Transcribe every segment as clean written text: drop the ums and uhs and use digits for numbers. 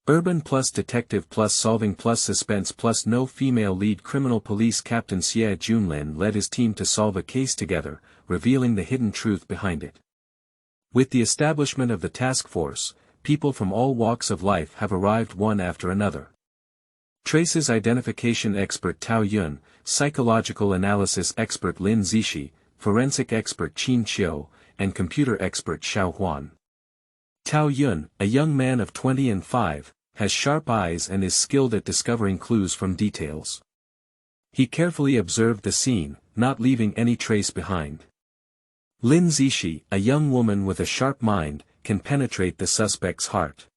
Urban+detective+solving+suspense+no female lead criminal police captain Xie Junlin led his team to solve a case together, revealing the hidden truth behind it. With the establishment of the task force, people from all walks of life have arrived one after another. Traces identification expert Tao Yun, psychological analysis expert Lin Zixi, forensic expert Qin Qiu, and computer expert Xiao Huan. Tao Yun, a young man of 25, has sharp eyes and is skilled at discovering clues from details. He carefully observed the scene, not leaving any trace behind. Lin Zixi, a young woman with a sharp mind, can penetrate the suspect's heart.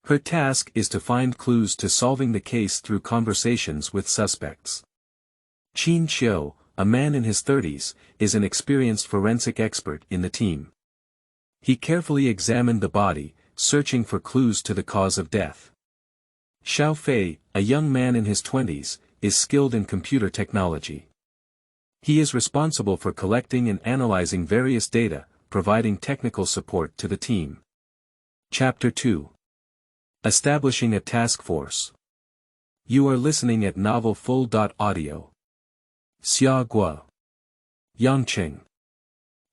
Her task is to find clues to solving the case through conversations with suspects. Qin Qiu, a man in his 30s, is an experienced forensic expert in the team. He carefully examined the body, searching for clues to the cause of death. Xiao Fei, a young man in his 20s, is skilled in computer technology. He is responsible for collecting and analyzing various data, providing technical support to the team. Chapter 2. Establishing a task force. You are listening at novelfull.audio. Xia Guo. Yangqing.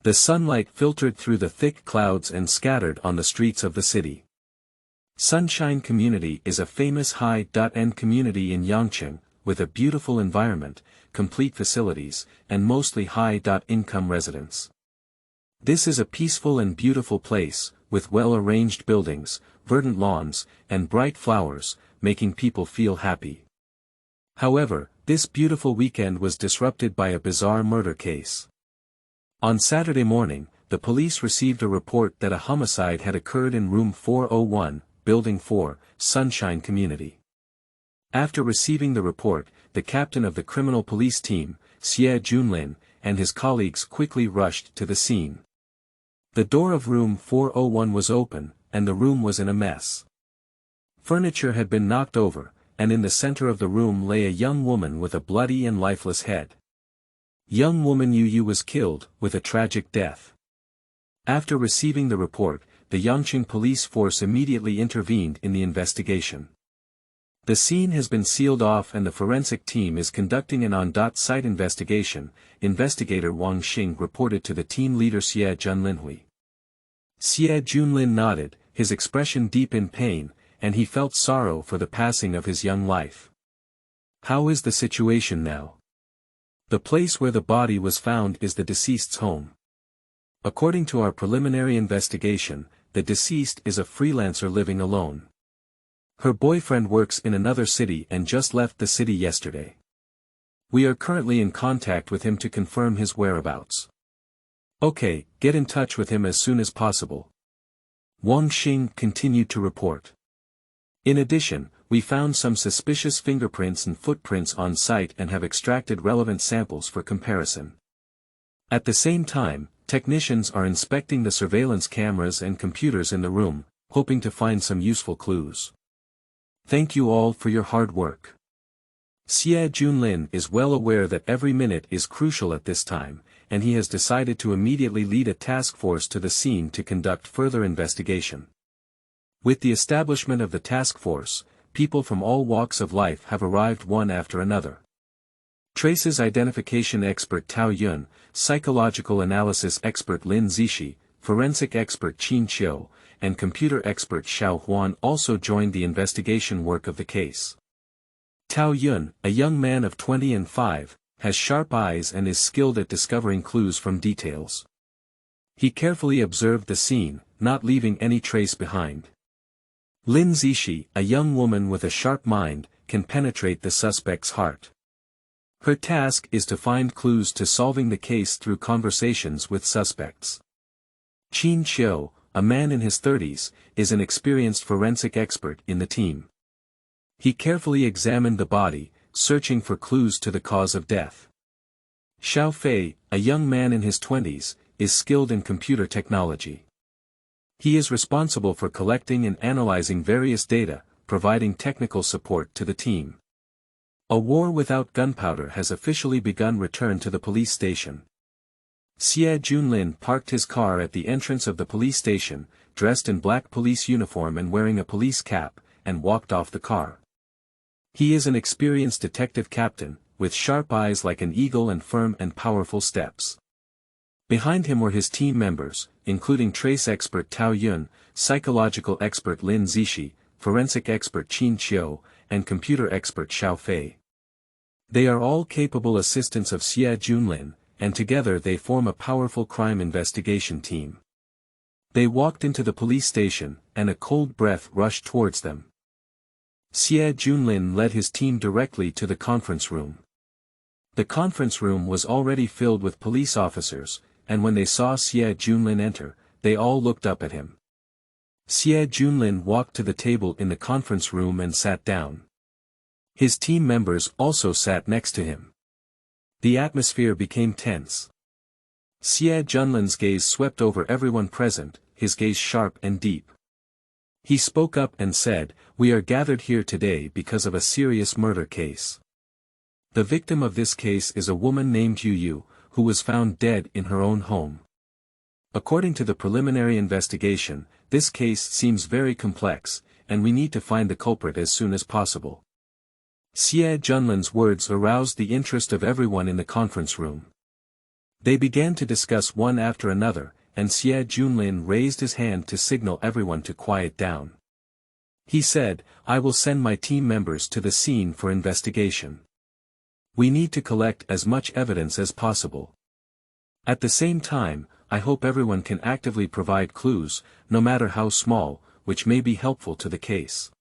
The sunlight filtered through the thick clouds and scattered on the streets of the city. Sunshine Community is a famous high-end community in Yangqing, with a beautiful environment, complete facilities, and mostly high-income residents. This is a peaceful and beautiful place, with well-arranged buildings, verdant lawns, and bright flowers, making people feel happy. However, this beautiful weekend was disrupted by a bizarre murder case. On Saturday morning, the police received a report that a homicide had occurred in room 401, Building 4, Sunshine Community. After receiving the report, the captain of the criminal police team, Xie Junlin, and his colleagues quickly rushed to the scene. The door of room 401 was open, and the room was in a mess. Furniture had been knocked over, and in the center of the room lay a young woman with a bloody and lifeless head. Young woman Yu was killed, with a tragic death. After receiving the report, the Yangqing police force immediately intervened in the investigation. The scene has been sealed off and the forensic team is conducting an on-site investigation, Investigator Wang Xing reported to the team leader Xie Junlin. Xie Junlin nodded, his expression deep in pain, and he felt sorrow for the passing of his young life. How is the situation now? The place where the body was found is the deceased's home. According to our preliminary investigation, the deceased is a freelancer living alone. Her boyfriend works in another city and just left the city yesterday. We are currently in contact with him to confirm his whereabouts. Okay, get in touch with him as soon as possible. Wang Xing continued to report. In addition, we found some suspicious fingerprints and footprints on site and have extracted relevant samples for comparison. At the same time, technicians are inspecting the surveillance cameras and computers in the room, hoping to find some useful clues. Thank you all for your hard work. Xie Junlin is well aware that every minute is crucial at this time, and he has decided to immediately lead a task force to the scene to conduct further investigation. With the establishment of the task force, people from all walks of life have arrived one after another. Traces identification expert Tao Yun, psychological analysis expert Lin Zixi, forensic expert Qin Qiu, and computer expert Xiao Huan also joined the investigation work of the case. Tao Yun, a young man of 25, has sharp eyes and is skilled at discovering clues from details. He carefully observed the scene, not leaving any trace behind. Lin Zixi, a young woman with a sharp mind, can penetrate the suspect's heart. Her task is to find clues to solving the case through conversations with suspects. Qin Qiu, a man in his 30s, is an experienced forensic expert in the team. He carefully examined the body, searching for clues to the cause of death. Xiao Fei, a young man in his 20s, is skilled in computer technology. He is responsible for collecting and analyzing various data, providing technical support to the team. A war without gunpowder has officially begun. Return to the police station. Xie Junlin parked his car at the entrance of the police station, dressed in black police uniform and wearing a police cap, and walked off the car. He is an experienced detective captain, with sharp eyes like an eagle and firm and powerful steps. Behind him were his team members, including trace expert Tao Yun, psychological expert Lin Zixi, forensic expert Qin Qiu, and computer expert Xiao Huan. They are all capable assistants of Xie Junlin, and together they form a powerful crime investigation team. They walked into the police station, and a cold breath rushed towards them. Xie Junlin led his team directly to the conference room. The conference room was already filled with police officers, and when they saw Xie Junlin enter, they all looked up at him. Xie Junlin walked to the table in the conference room and sat down. His team members also sat next to him. The atmosphere became tense. Xie Junlin's gaze swept over everyone present, his gaze sharp and deep. He spoke up and said, "We are gathered here today because of a serious murder case. The victim of this case is a woman named Yu, who was found dead in her own home. According to the preliminary investigation, this case seems very complex, and we need to find the culprit as soon as possible." Xie Junlin's words aroused the interest of everyone in the conference room. They began to discuss one after another, and Xie Junlin raised his hand to signal everyone to quiet down. He said, "I will send my team members to the scene for investigation. We need to collect as much evidence as possible. At the same time, I hope everyone can actively provide clues, no matter how small, which may be helpful to the case."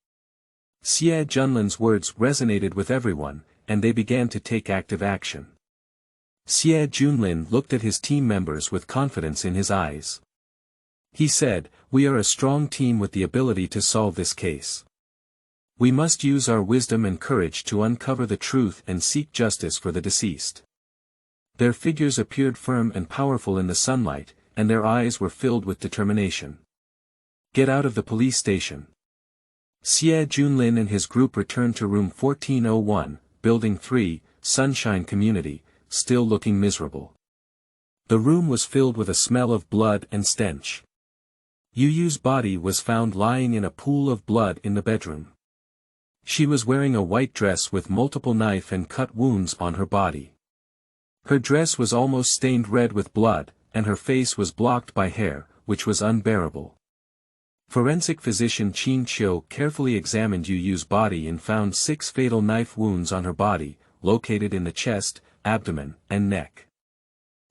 Xie Junlin's words resonated with everyone, and they began to take active action. Xie Junlin looked at his team members with confidence in his eyes. He said, "We are a strong team with the ability to solve this case. We must use our wisdom and courage to uncover the truth and seek justice for the deceased." Their figures appeared firm and powerful in the sunlight, and their eyes were filled with determination. "Get out of the police station." Xie Junlin and his group returned to room 1401, Building 3, Sunshine Community, still looking miserable. The room was filled with a smell of blood and stench. Yu's body was found lying in a pool of blood in the bedroom. She was wearing a white dress with multiple knife and cut wounds on her body. Her dress was almost stained red with blood, and her face was blocked by hair, which was unbearable. Forensic physician Qin Qiu carefully examined Yu's body and found 6 fatal knife wounds on her body, located in the chest, abdomen, and neck.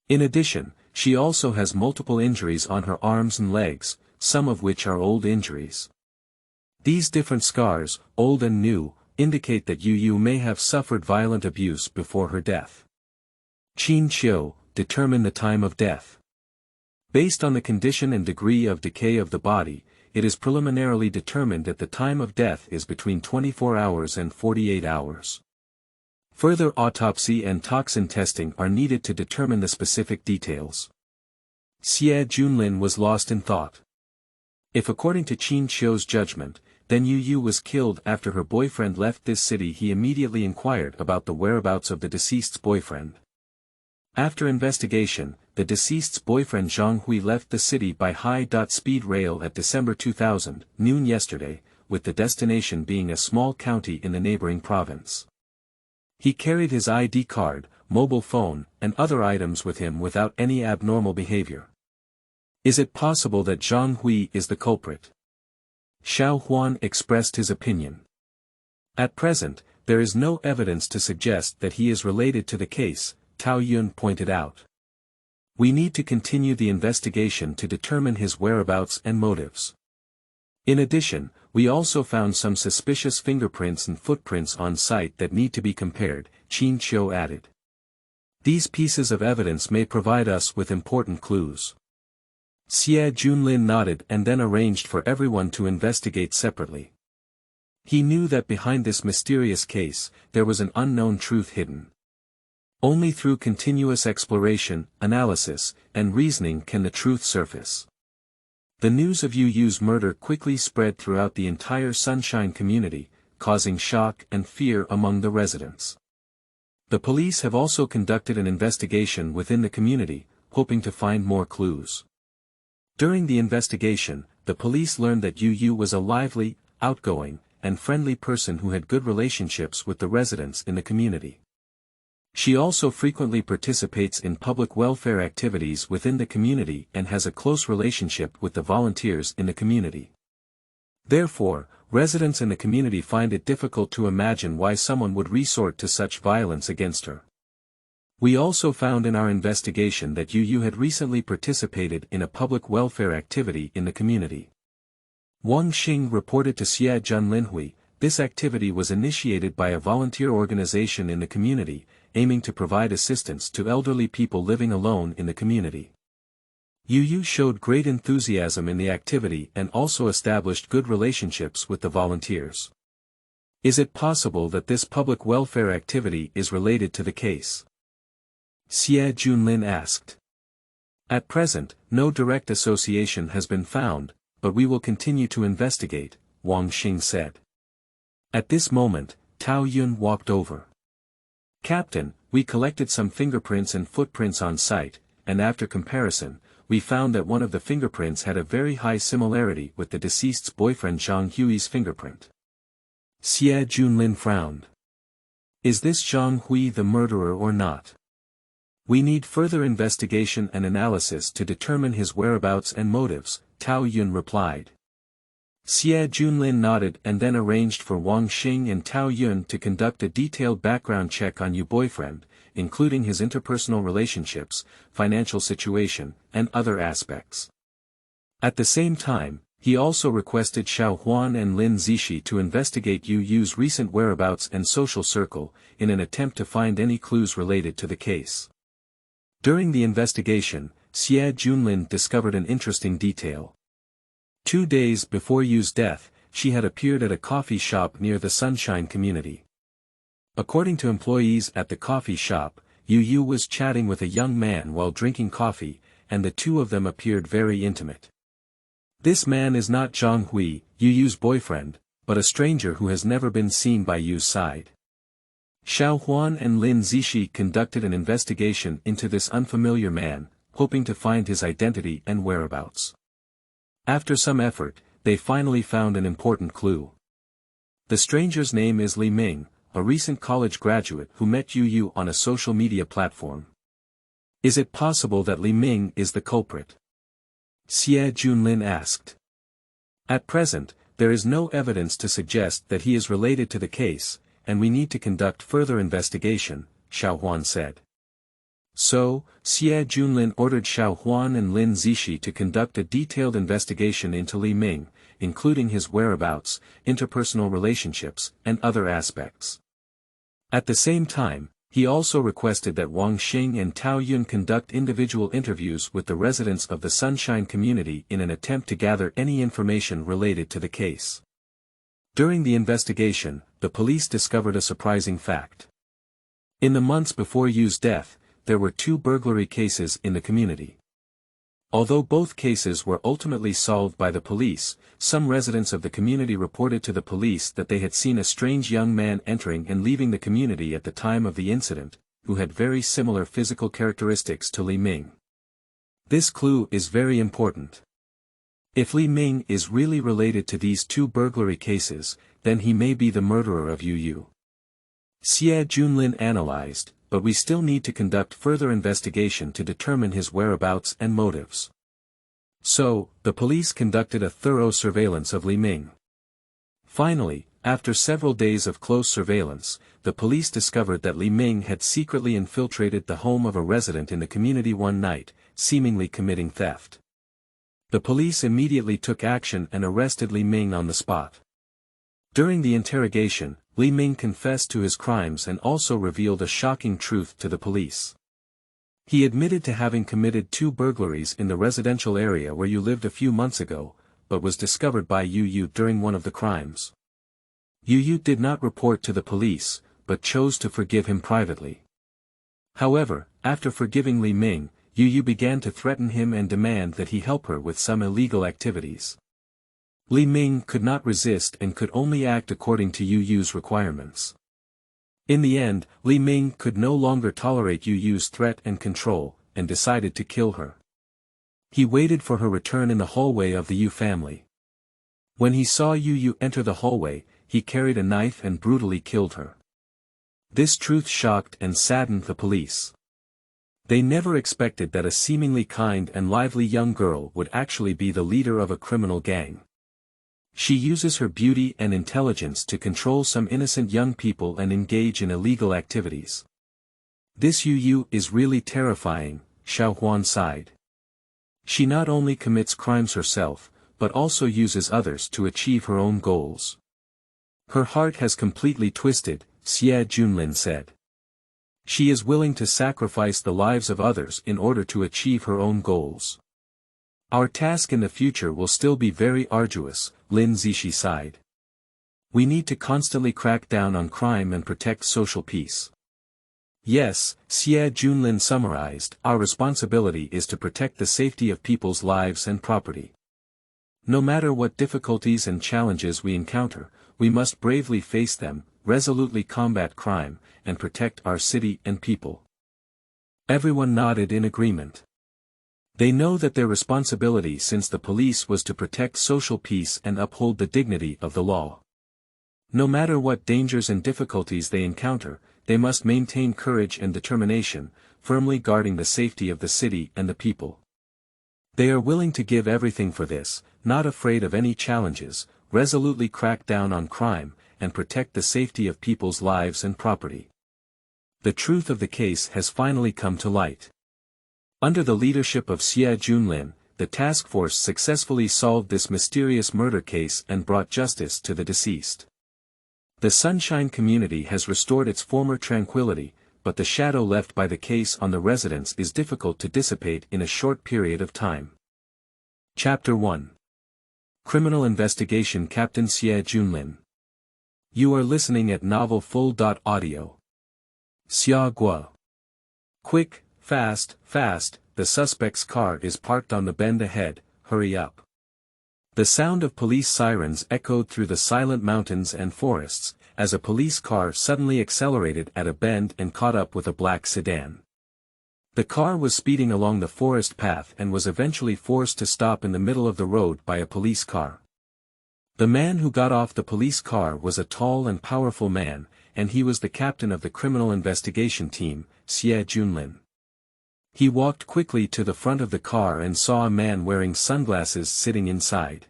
In addition, she also has multiple injuries on her arms and legs, some of which are old injuries. These different scars, old and new, indicate that Yu may have suffered violent abuse before her death. Qin Qiu determined the time of death. Based on the condition and degree of decay of the body, it is preliminarily determined that the time of death is between 24 hours and 48 hours. Further autopsy and toxin testing are needed to determine the specific details. Xie Junlin was lost in thought. If according to Qin Qiu's judgment, then Yu was killed after her boyfriend left this city, he immediately inquired about the whereabouts of the deceased's boyfriend. After investigation, the deceased's boyfriend Zhang Hui left the city by high-speed rail at December 2000, noon yesterday, with the destination being a small county in the neighboring province. He carried his ID card, mobile phone, and other items with him without any abnormal behavior. Is it possible that Zhang Hui is the culprit? Xiao Huan expressed his opinion. At present, there is no evidence to suggest that he is related to the case, Tao Yun pointed out. We need to continue the investigation to determine his whereabouts and motives. In addition, we also found some suspicious fingerprints and footprints on site that need to be compared, Qin Qiu added. These pieces of evidence may provide us with important clues. Xie Junlin nodded and then arranged for everyone to investigate separately. He knew that behind this mysterious case, there was an unknown truth hidden. Only through continuous exploration, analysis, and reasoning can the truth surface. The news of Yu's murder quickly spread throughout the entire Sunshine community, causing shock and fear among the residents. The police have also conducted an investigation within the community, hoping to find more clues. During the investigation, the police learned that Yu was a lively, outgoing, and friendly person who had good relationships with the residents in the community. She also frequently participates in public welfare activities within the community and has a close relationship with the volunteers in the community. Therefore, residents in the community find it difficult to imagine why someone would resort to such violence against her. We also found in our investigation that Yu had recently participated in a public welfare activity in the community. Wang Xing reported to Xie Junlin, this activity was initiated by a volunteer organization in the community, aiming to provide assistance to elderly people living alone in the community. Yu showed great enthusiasm in the activity and also established good relationships with the volunteers. Is it possible that this public welfare activity is related to the case? Xie Junlin asked. At present, no direct association has been found, but we will continue to investigate, Wang Xing said. At this moment, Tao Yun walked over. Captain, we collected some fingerprints and footprints on site, and after comparison, we found that one of the fingerprints had a very high similarity with the deceased's boyfriend Zhang Hui's fingerprint. Xie Junlin frowned. Is this Zhang Hui the murderer or not? We need further investigation and analysis to determine his whereabouts and motives, Tao Yun replied. Xie Junlin nodded and then arranged for Wang Xing and Tao Yun to conduct a detailed background check on Yu boyfriend, including his interpersonal relationships, financial situation, and other aspects. At the same time, he also requested Xiao Huan and Lin Zixi to investigate Yu's recent whereabouts and social circle, in an attempt to find any clues related to the case. During the investigation, Xie Junlin discovered an interesting detail. 2 days before Yu's death, she had appeared at a coffee shop near the Sunshine community. According to employees at the coffee shop, Yu was chatting with a young man while drinking coffee, and the two of them appeared very intimate. This man is not Zhang Hui, Yu's boyfriend, but a stranger who has never been seen by Yu's side. Xiao Huan and Lin Zixi conducted an investigation into this unfamiliar man, hoping to find his identity and whereabouts. After some effort, they finally found an important clue. The stranger's name is Li Ming, a recent college graduate who met Yu on a social media platform. Is it possible that Li Ming is the culprit? Xie Junlin asked. At present, there is no evidence to suggest that he is related to the case, and we need to conduct further investigation, Xiao Huan said. So, Xie Junlin ordered Xiao Huan and Lin Zixi to conduct a detailed investigation into Li Ming, including his whereabouts, interpersonal relationships, and other aspects. At the same time, he also requested that Wang Xing and Tao Yun conduct individual interviews with the residents of the Sunshine community in an attempt to gather any information related to the case. During the investigation, the police discovered a surprising fact. In the months before Yu's death, there were 2 burglary cases in the community. Although both cases were ultimately solved by the police, some residents of the community reported to the police that they had seen a strange young man entering and leaving the community at the time of the incident, who had very similar physical characteristics to Li Ming. This clue is very important. If Li Ming is really related to these 2 burglary cases, then he may be the murderer of Yu. Xie Junlin analyzed, but we still need to conduct further investigation to determine his whereabouts and motives. So, the police conducted a thorough surveillance of Li Ming. Finally, after several days of close surveillance, the police discovered that Li Ming had secretly infiltrated the home of a resident in the community one night, seemingly committing theft. The police immediately took action and arrested Li Ming on the spot. During the interrogation, Li Ming confessed to his crimes and also revealed a shocking truth to the police. He admitted to having committed 2 burglaries in the residential area where Yu lived a few months ago, but was discovered by Yu during one of the crimes. Yu did not report to the police, but chose to forgive him privately. However, after forgiving Li Ming, Yu began to threaten him and demand that he help her with some illegal activities. Li Ming could not resist and could only act according to Yu's requirements. In the end, Li Ming could no longer tolerate Yu's threat and control, and decided to kill her. He waited for her return in the hallway of the Yu family. When he saw Yu enter the hallway, he carried a knife and brutally killed her. This truth shocked and saddened the police. They never expected that a seemingly kind and lively young girl would actually be the leader of a criminal gang. She uses her beauty and intelligence to control some innocent young people and engage in illegal activities. This Yu is really terrifying, Xiao Huan sighed. She not only commits crimes herself, but also uses others to achieve her own goals. Her heart has completely twisted, Xie Junlin said. She is willing to sacrifice the lives of others in order to achieve her own goals. Our task in the future will still be very arduous, Lin Zixi sighed. We need to constantly crack down on crime and protect social peace. Yes, Xie Junlin summarized, our responsibility is to protect the safety of people's lives and property. No matter what difficulties and challenges we encounter, we must bravely face them, resolutely combat crime, and protect our city and people. Everyone nodded in agreement. They know that their responsibility since the police was to protect social peace and uphold the dignity of the law. No matter what dangers and difficulties they encounter, they must maintain courage and determination, firmly guarding the safety of the city and the people. They are willing to give everything for this, not afraid of any challenges, resolutely crack down on crime, and protect the safety of people's lives and property. The truth of the case has finally come to light. Under the leadership of Xie Junlin, the task force successfully solved this mysterious murder case and brought justice to the deceased. The Sunshine community has restored its former tranquility, but the shadow left by the case on the residents is difficult to dissipate in a short period of time. Chapter 1. Criminal Investigation Captain Xie Junlin. You are listening at novelfull.audio. Xia Guo. Quick, fast, the suspect's car is parked on the bend ahead, hurry up. The sound of police sirens echoed through the silent mountains and forests, as a police car suddenly accelerated at a bend and caught up with a black sedan. The car was speeding along the forest path and was eventually forced to stop in the middle of the road by a police car. The man who got off the police car was a tall and powerful man, and he was the captain of the criminal investigation team, Xie Junlin. He walked quickly to the front of the car and saw a man wearing sunglasses sitting inside.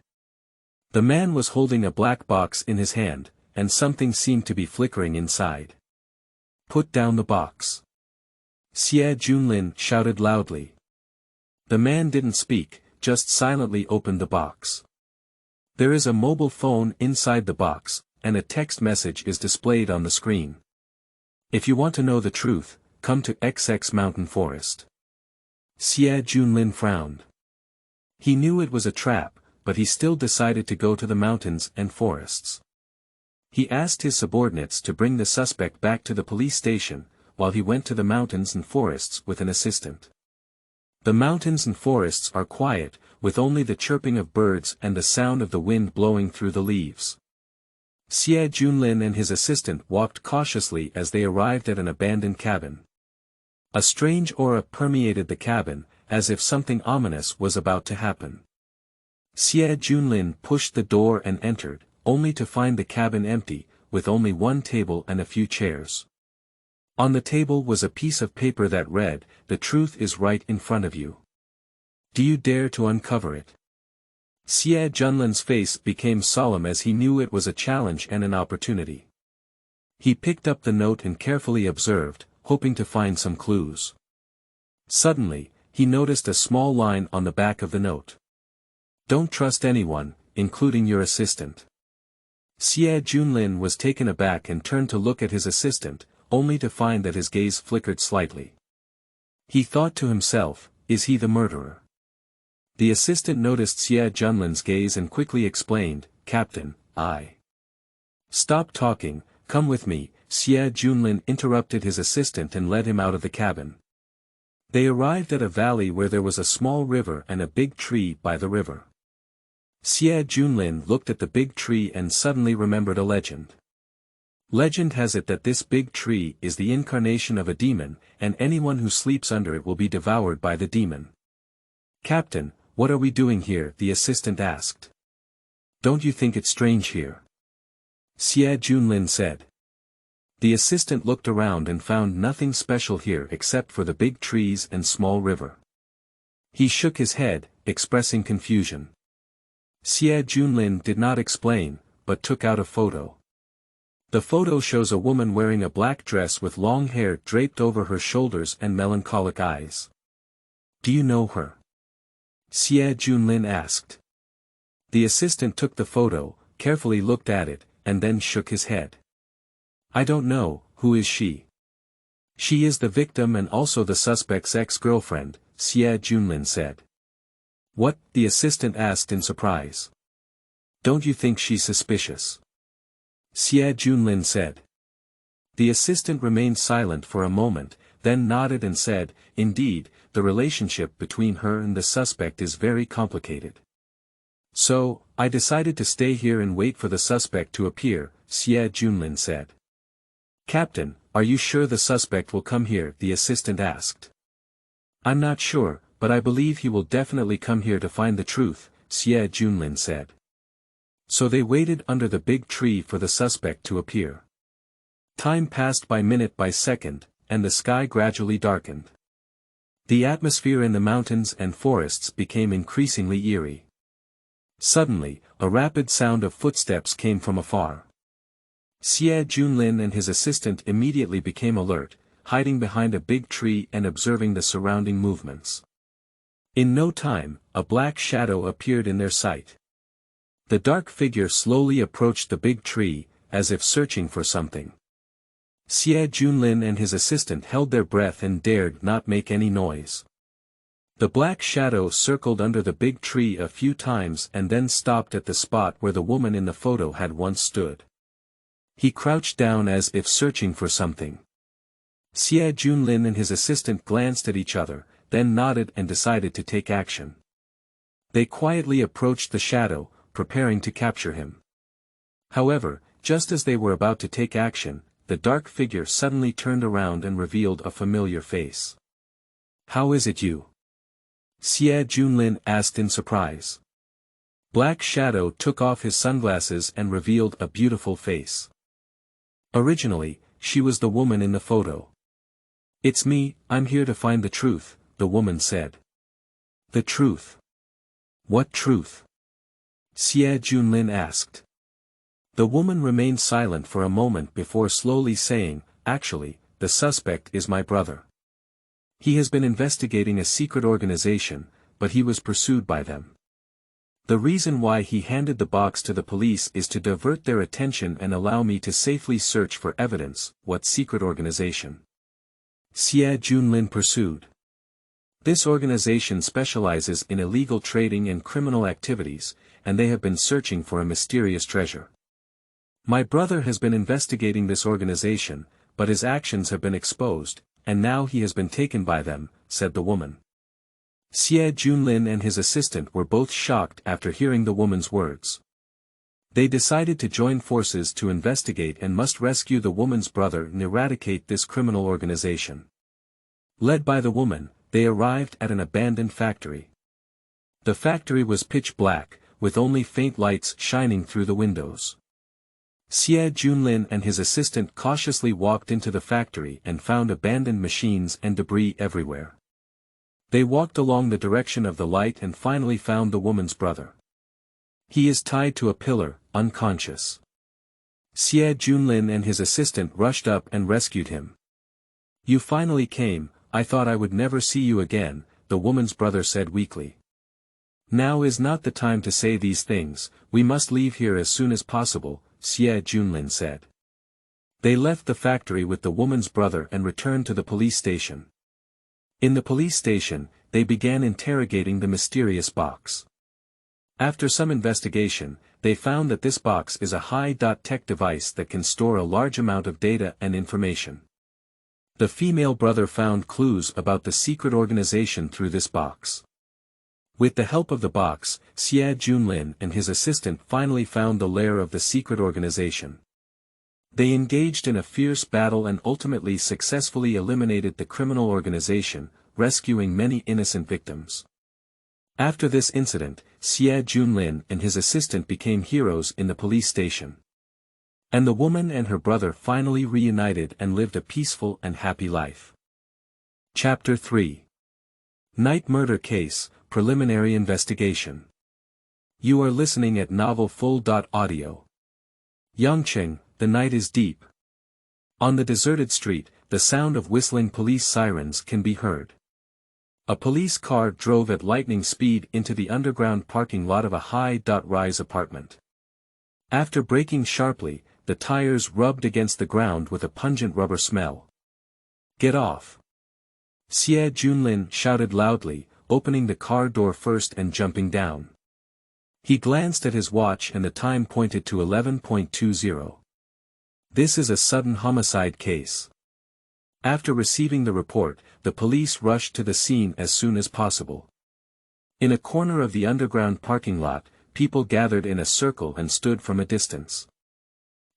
The man was holding a black box in his hand, and something seemed to be flickering inside. Put down the box. Xie Junlin shouted loudly. The man didn't speak, just silently opened the box. There is a mobile phone inside the box, and a text message is displayed on the screen. If you want to know the truth, come to XX Mountain Forest. Xie Junlin frowned. He knew it was a trap, but he still decided to go to the mountains and forests. He asked his subordinates to bring the suspect back to the police station, while he went to the mountains and forests with an assistant. The mountains and forests are quiet, with only the chirping of birds and the sound of the wind blowing through the leaves. Xie Junlin and his assistant walked cautiously as they arrived at an abandoned cabin. A strange aura permeated the cabin, as if something ominous was about to happen. Xie Junlin pushed the door and entered, only to find the cabin empty, with only one table and a few chairs. On the table was a piece of paper that read, "The truth is right in front of you. Do you dare to uncover it?" Xie Junlin's face became solemn as he knew it was a challenge and an opportunity. He picked up the note and carefully observed, hoping to find some clues. Suddenly, he noticed a small line on the back of the note. Don't trust anyone, including your assistant. Xie Junlin was taken aback and turned to look at his assistant, only to find that his gaze flickered slightly. He thought to himself, is he the murderer? The assistant noticed Xie Junlin's gaze and quickly explained, Captain, I. Stop talking, come with me. Xie Junlin interrupted his assistant and led him out of the cabin. They arrived at a valley where there was a small river and a big tree by the river. Xie Junlin looked at the big tree and suddenly remembered a legend. Legend has it that this big tree is the incarnation of a demon, and anyone who sleeps under it will be devoured by the demon. Captain, what are we doing here? The assistant asked. Don't you think it's strange here? Xie Junlin said. The assistant looked around and found nothing special here except for the big trees and small river. He shook his head, expressing confusion. Xie Junlin did not explain, but took out a photo. The photo shows a woman wearing a black dress with long hair draped over her shoulders and melancholic eyes. Do you know her? Xie Junlin asked. The assistant took the photo, carefully looked at it, and then shook his head. I don't know. Who is she? She is the victim and also the suspect's ex-girlfriend, Xie Junlin said. What? The assistant asked in surprise. Don't you think she's suspicious? Xie Junlin said. The assistant remained silent for a moment, then nodded and said, indeed, the relationship between her and the suspect is very complicated. So, I decided to stay here and wait for the suspect to appear, Xie Junlin said. Captain, are you sure the suspect will come here? The assistant asked. I'm not sure, but I believe he will definitely come here to find the truth, Xie Junlin said. So they waited under the big tree for the suspect to appear. Time passed by minute by second, and the sky gradually darkened. The atmosphere in the mountains and forests became increasingly eerie. Suddenly, a rapid sound of footsteps came from afar. Xie Junlin and his assistant immediately became alert, hiding behind a big tree and observing the surrounding movements. In no time, a black shadow appeared in their sight. The dark figure slowly approached the big tree, as if searching for something. Xie Junlin and his assistant held their breath and dared not make any noise. The black shadow circled under the big tree a few times and then stopped at the spot where the woman in the photo had once stood. He crouched down as if searching for something. Xie Junlin and his assistant glanced at each other, then nodded and decided to take action. They quietly approached the shadow, preparing to capture him. However, just as they were about to take action, the dark figure suddenly turned around and revealed a familiar face. How is it you? Xie Junlin asked in surprise. Black Shadow took off his sunglasses and revealed a beautiful face. Originally, she was the woman in the photo. It's me, I'm here to find the truth, the woman said. The truth? What truth? Xie Junlin asked. The woman remained silent for a moment before slowly saying, actually, the suspect is my brother. He has been investigating a secret organization, but he was pursued by them. The reason why he handed the box to the police is to divert their attention and allow me to safely search for evidence. What secret organization? Xie Junlin pursued. This organization specializes in illegal trading and criminal activities, and they have been searching for a mysterious treasure. My brother has been investigating this organization, but his actions have been exposed, and now he has been taken by them, said the woman. Xie Junlin and his assistant were both shocked after hearing the woman's words. They decided to join forces to investigate and must rescue the woman's brother and eradicate this criminal organization. Led by the woman, they arrived at an abandoned factory. The factory was pitch black, with only faint lights shining through the windows. Xie Junlin and his assistant cautiously walked into the factory and found abandoned machines and debris everywhere. They walked along the direction of the light and finally found the woman's brother. He is tied to a pillar, unconscious. Xie Junlin and his assistant rushed up and rescued him. You finally came, I thought I would never see you again, the woman's brother said weakly. Now is not the time to say these things, we must leave here as soon as possible, Xie Junlin said. They left the factory with the woman's brother and returned to the police station. In the police station, they began interrogating the mysterious box. After some investigation, they found that this box is a high-tech device that can store a large amount of data and information. The female brother found clues about the secret organization through this box. With the help of the box, Xie Junlin and his assistant finally found the lair of the secret organization. They engaged in a fierce battle and ultimately successfully eliminated the criminal organization, rescuing many innocent victims. After this incident, Xie Junlin and his assistant became heroes in the police station. And the woman and her brother finally reunited and lived a peaceful and happy life. Chapter 3. Night Murder Case, Preliminary Investigation. You are listening at Novel Full.audio. Yangqing, the night is deep. On the deserted street, the sound of whistling police sirens can be heard. A police car drove at lightning speed into the underground parking lot of a high-rise apartment. After braking sharply, the tires rubbed against the ground with a pungent rubber smell. "Get off!" Xie Junlin shouted loudly, opening the car door first and jumping down. He glanced at his watch and the time pointed to 11:20. This is a sudden homicide case. After receiving the report, the police rushed to the scene as soon as possible. In a corner of the underground parking lot, people gathered in a circle and stood from a distance.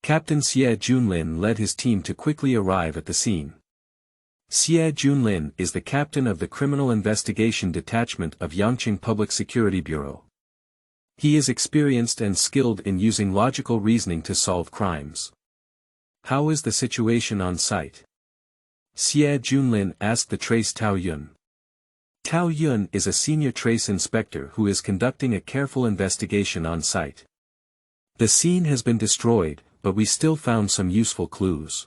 Captain Xie Junlin led his team to quickly arrive at the scene. Xie Junlin is the captain of the Criminal Investigation Detachment of Yangqing Public Security Bureau. He is experienced and skilled in using logical reasoning to solve crimes. "How is the situation on site?" Xie Junlin asked the trace Tao Yun. Tao Yun is a senior trace inspector who is conducting a careful investigation on site. "The scene has been destroyed, but we still found some useful clues."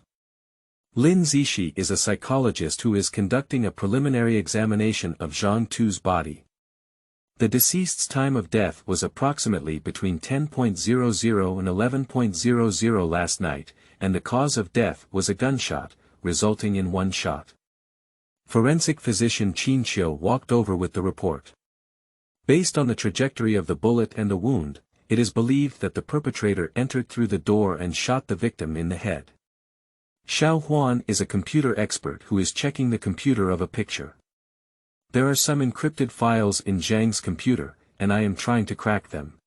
Lin Zixi is a psychologist who is conducting a preliminary examination of Zhang Tu's body. The deceased's time of death was approximately between 10:00 and 11:00 last night, and the cause of death was a gunshot, resulting in one shot. Forensic physician Qin Qiu walked over with the report. Based on the trajectory of the bullet and the wound, it is believed that the perpetrator entered through the door and shot the victim in the head. Xiao Huan is a computer expert who is checking the computer of a picture. "There are some encrypted files in Zhang's computer, and I am trying to crack them."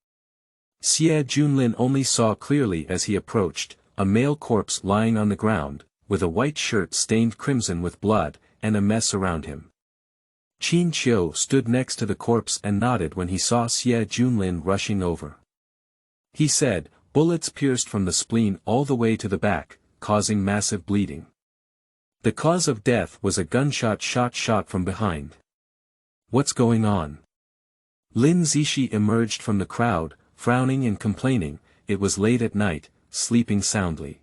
Xie Junlin only saw clearly as he approached, a male corpse lying on the ground, with a white shirt stained crimson with blood, and a mess around him. Qin Qiu stood next to the corpse and nodded when he saw Xie Junlin rushing over. He said, "Bullets pierced from the spleen all the way to the back, causing massive bleeding. The cause of death was a gunshot shot from behind." "What's going on?" Lin Zixi emerged from the crowd, frowning and complaining. It was late at night, sleeping soundly.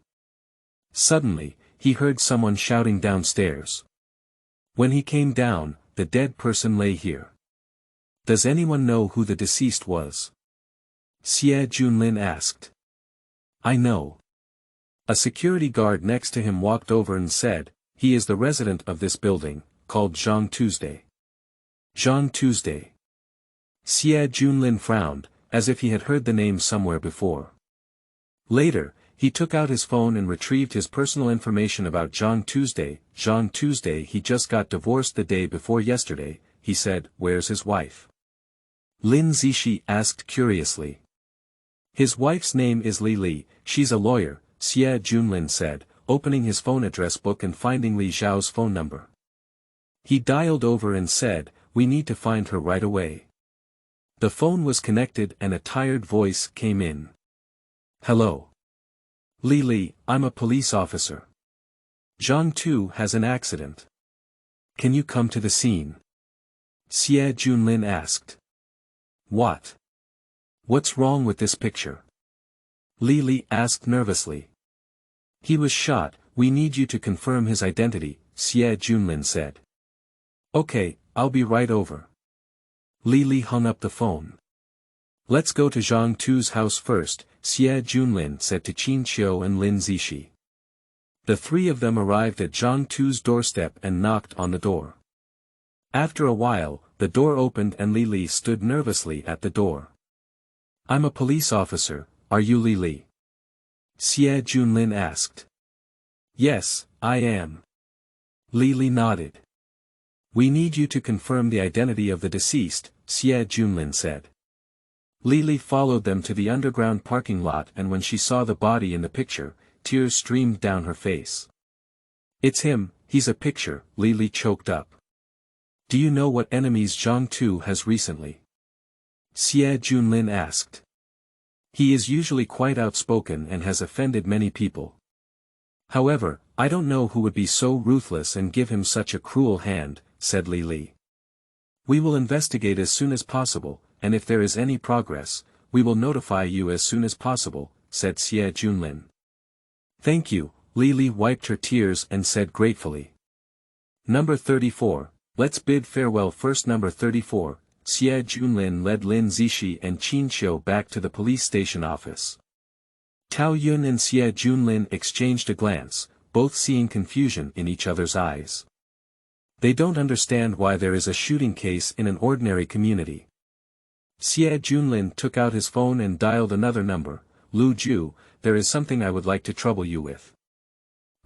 Suddenly, he heard someone shouting downstairs. When he came down, the dead person lay here. "Does anyone know who the deceased was?" Xie Junlin asked. "I know." A security guard next to him walked over and said, "He is the resident of this building, called Zhang Tuesday." Zhang Tuesday. Xie Junlin frowned, as if he had heard the name somewhere before. Later, he took out his phone and retrieved his personal information about Zhang Tuesday. "Zhang Tuesday, he just got divorced the day before yesterday," he said. "Where's his wife?" Lin Zixi asked curiously. "His wife's name is Li, she's a lawyer," Xie Junlin said, opening his phone address book and finding Li Zhao's phone number. He dialed over and said, "We need to find her right away." The phone was connected and a tired voice came in. "Hello. Li, I'm a police officer. Zhang Tu has an accident. Can you come to the scene?" Xie Junlin asked. "What? What's wrong with this picture?" Li asked nervously. "He was shot, we need you to confirm his identity," Xie Junlin said. "Okay, I'll be right over." Li hung up the phone. "Let's go to Zhang Tu's house first," Xie Junlin said to Qin Qiu and Lin Zixi. The three of them arrived at Zhang Tu's doorstep and knocked on the door. After a while, the door opened and Li stood nervously at the door. "I'm a police officer, are you Li?" Xie Junlin asked. "Yes, I am." Li nodded. "We need you to confirm the identity of the deceased," Xie Junlin said. Li followed them to the underground parking lot, and when she saw the body in the picture, tears streamed down her face. "It's him, he's a picture," Li choked up. "Do you know what enemies Zhang Tu has recently?" Xie Junlin asked. He is usually quite outspoken and has offended many people. However, I don't know who would be so ruthless and give him such a cruel hand, said Li Li. We will investigate as soon as possible, and if there is any progress, we will notify you as soon as possible, said Xie Junlin. Thank you, Li Li wiped her tears and said gratefully. Number 34, let's bid farewell first. Number 34, Xie Junlin led Lin Zixi and Qin Qiu back to the police station office. Tao Yun and Xie Junlin exchanged a glance, both seeing confusion in each other's eyes. They don't understand why there is a shooting case in an ordinary community. Xie Junlin took out his phone and dialed another number. Lu Ju, there is something I would like to trouble you with.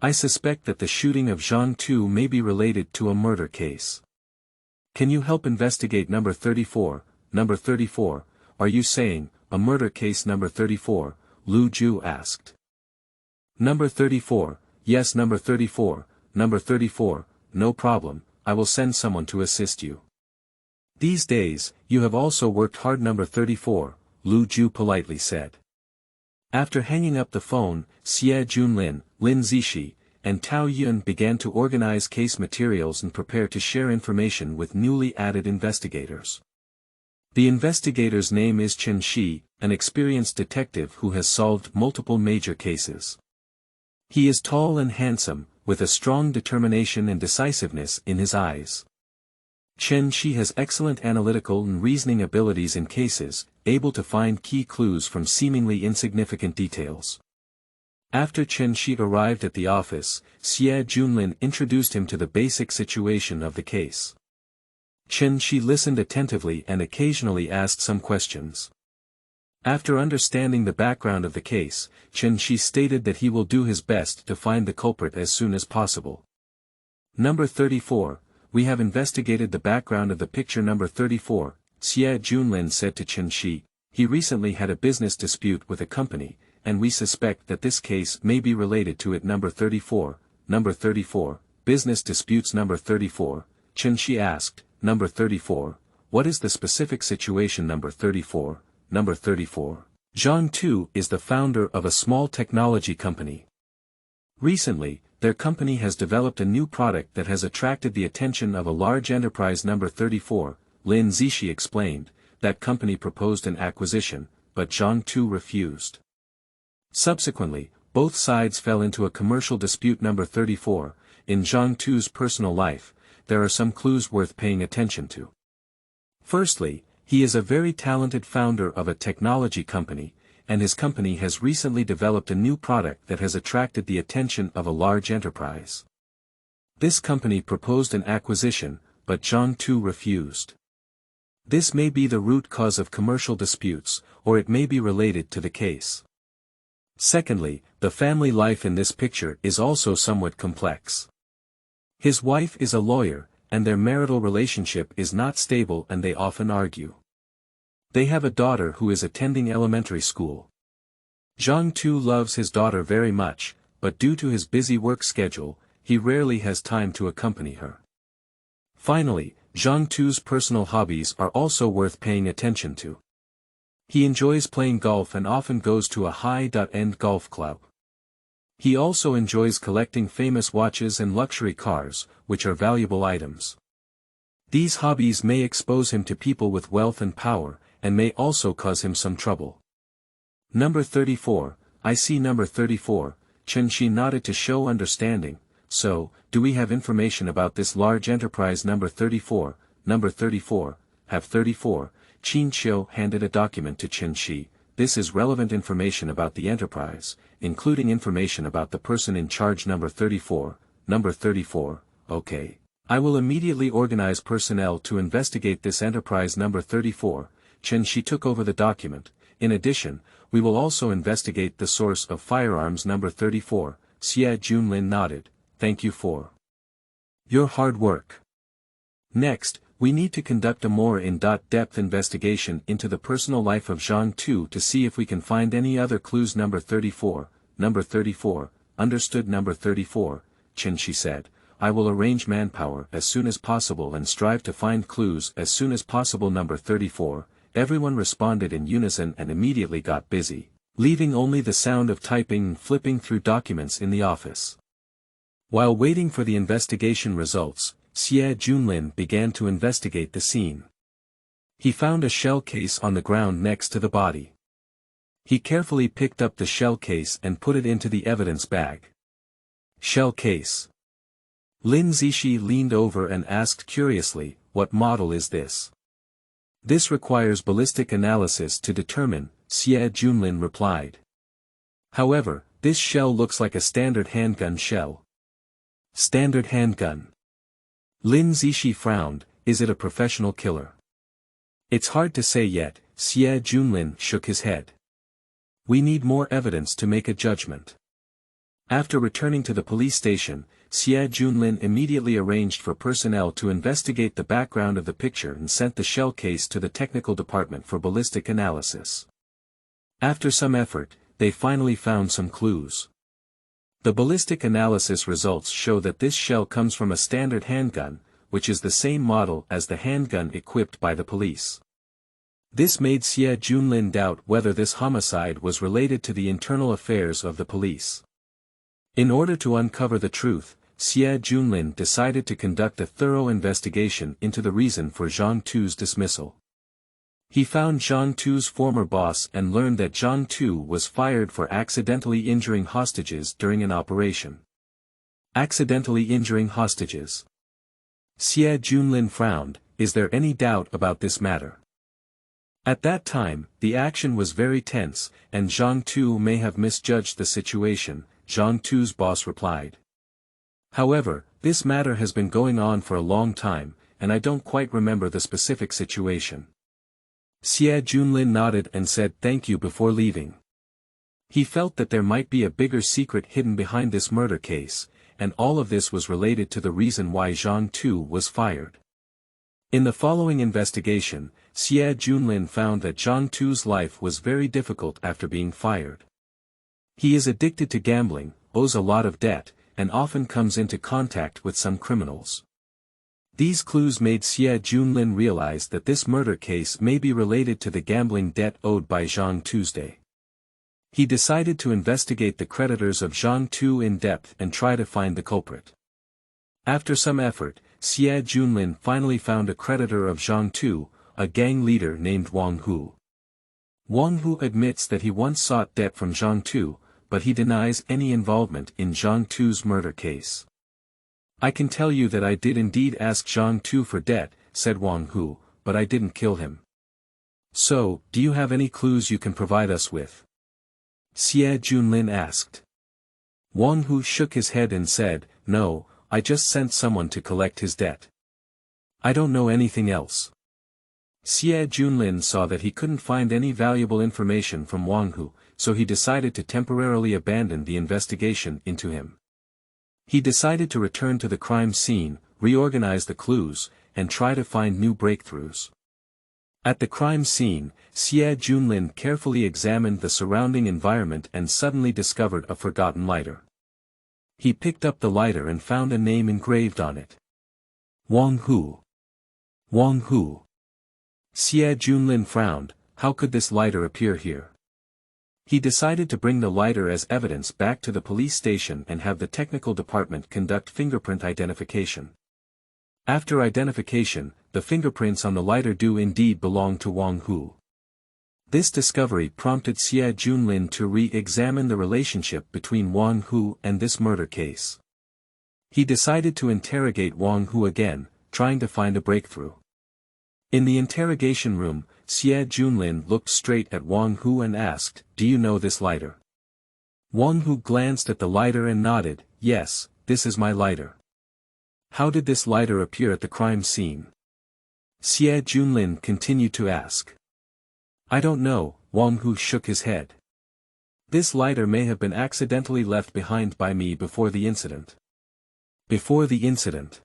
I suspect that the shooting of Zhang Tu may be related to a murder case. Can you help investigate number 34, number 34, are you saying, a murder case number 34, Lu Ju asked. Number 34, yes number 34, number 34, no problem, I will send someone to assist you. These days, you have also worked hard. Number 34, Lu Ju politely said. After hanging up the phone, Xie Junlin, Lin Zixi, and Tao Yun began to organize case materials and prepare to share information with newly added investigators. The investigator's name is Chen Shi, an experienced detective who has solved multiple major cases. He is tall and handsome, with a strong determination and decisiveness in his eyes. Chen Shi has excellent analytical and reasoning abilities in cases, able to find key clues from seemingly insignificant details. After Chen Shi arrived at the office, Xie Junlin introduced him to the basic situation of the case. Chen Shi listened attentively and occasionally asked some questions. After understanding the background of the case, Chen Shi stated that he will do his best to find the culprit as soon as possible. Number 34, we have investigated the background of the picture. Number 34, Xie Junlin said to Chen Shi, he recently had a business dispute with a company, and we suspect that this case may be related to it. Number 34, business disputes. Number 34, Chen Shi asked, number 34, what is the specific situation? Number 34, Zhang Tu is the founder of a small technology company. Recently, their company has developed a new product that has attracted the attention of a large enterprise. Number 34, Lin Zixi explained, that company proposed an acquisition, but Zhang Tu refused. Subsequently, both sides fell into a commercial dispute. Number 34, in Zhang Tu's personal life, there are some clues worth paying attention to. Firstly, he is a very talented founder of a technology company, and his company has recently developed a new product that has attracted the attention of a large enterprise. This company proposed an acquisition, but Zhang Tu refused. This may be the root cause of commercial disputes, or it may be related to the case. Secondly, the family life in this picture is also somewhat complex. His wife is a lawyer, and their marital relationship is not stable and they often argue. They have a daughter who is attending elementary school. Zhang Tu loves his daughter very much, but due to his busy work schedule, he rarely has time to accompany her. Finally, Zhang Tu's personal hobbies are also worth paying attention to. He enjoys playing golf and often goes to a high-end golf club. He also enjoys collecting famous watches and luxury cars, which are valuable items. These hobbies may expose him to people with wealth and power, and may also cause him some trouble. Number 34, I see. Number 34, Chen Shi nodded to show understanding. So, do we have information about this large enterprise? Number 34, have 34, Qin Qiu handed a document to Chen Shi. This is relevant information about the enterprise, including information about the person in charge. Number 34, okay. I will immediately organize personnel to investigate this enterprise. Number 34, Chen Shi took over the document. In addition, we will also investigate the source of firearms. Number 34, Xie Junlin nodded, thank you for your hard work. Next, we need to conduct a more in-depth investigation into the personal life of Zhang Tu to see if we can find any other clues. Number 34, understood. Number 34, Chen Shi said, I will arrange manpower as soon as possible and strive to find clues as soon as possible. Number 34, everyone responded in unison and immediately got busy, leaving only the sound of typing and flipping through documents in the office. While waiting for the investigation results, Xie Junlin began to investigate the scene. He found a shell case on the ground next to the body. He carefully picked up the shell case and put it into the evidence bag. Shell case. Lin Zixi leaned over and asked curiously, "What model is this?" "This requires ballistic analysis to determine," Xie Junlin replied. "However, this shell looks like a standard handgun shell." "Standard handgun?" Lin Zixi frowned. "Is it a professional killer?" "It's hard to say yet," Xie Junlin shook his head. "We need more evidence to make a judgment." After returning to the police station, Xie Junlin immediately arranged for personnel to investigate the background of the picture and sent the shell case to the technical department for ballistic analysis. After some effort, they finally found some clues. The ballistic analysis results show that this shell comes from a standard handgun, which is the same model as the handgun equipped by the police. This made Xie Junlin doubt whether this homicide was related to the internal affairs of the police. In order to uncover the truth, Xie Junlin decided to conduct a thorough investigation into the reason for Zhang Tu's dismissal. He found Zhang Tu's former boss and learned that Zhang Tu was fired for accidentally injuring hostages during an operation. Accidentally injuring hostages. Xie Junlin frowned. "Is there any doubt about this matter?" At that time, the action was very tense, and Zhang Tu may have misjudged the situation, Zhang Tu's boss replied. "However, this matter has been going on for a long time, and I don't quite remember the specific situation." Xie Junlin nodded and said thank you before leaving. He felt that there might be a bigger secret hidden behind this murder case, and all of this was related to the reason why Zhang Tu was fired. In the following investigation, Xie Junlin found that Zhang Tu's life was very difficult after being fired. He is addicted to gambling, owes a lot of debt, and often comes into contact with some criminals. These clues made Xie Junlin realize that this murder case may be related to the gambling debt owed by Zhang Tuesday. He decided to investigate the creditors of Zhang Tu in depth and try to find the culprit. After some effort, Xie Junlin finally found a creditor of Zhang Tu, a gang leader named Wang Hu. Wang Hu admits that he once sought debt from Zhang Tu, but he denies any involvement in Zhang Tu's murder case. "I can tell you that I did indeed ask Zhang Tu for debt," said Wang Hu, "but I didn't kill him." "So, do you have any clues you can provide us with?" Xie Junlin asked. Wang Hu shook his head and said, "No, I just sent someone to collect his debt. I don't know anything else." Xie Junlin saw that he couldn't find any valuable information from Wang Hu, so he decided to temporarily abandon the investigation into him. He decided to return to the crime scene, reorganize the clues, and try to find new breakthroughs. At the crime scene, Xie Junlin carefully examined the surrounding environment and suddenly discovered a forgotten lighter. He picked up the lighter and found a name engraved on it. Wang Hu. Wang Hu. Xie Junlin frowned. How could this lighter appear here? He decided to bring the lighter as evidence back to the police station and have the technical department conduct fingerprint identification. After identification, the fingerprints on the lighter do indeed belong to Wang Hu. This discovery prompted Xie Junlin to re-examine the relationship between Wang Hu and this murder case. He decided to interrogate Wang Hu again, trying to find a breakthrough. In the interrogation room, Xie Junlin looked straight at Wang Hu and asked, "Do you know this lighter?" Wang Hu glanced at the lighter and nodded, "Yes, this is my lighter." "How did this lighter appear at the crime scene?" Xie Junlin continued to ask. "I don't know," Wang Hu shook his head. "This lighter may have been accidentally left behind by me before the incident." Before the incident?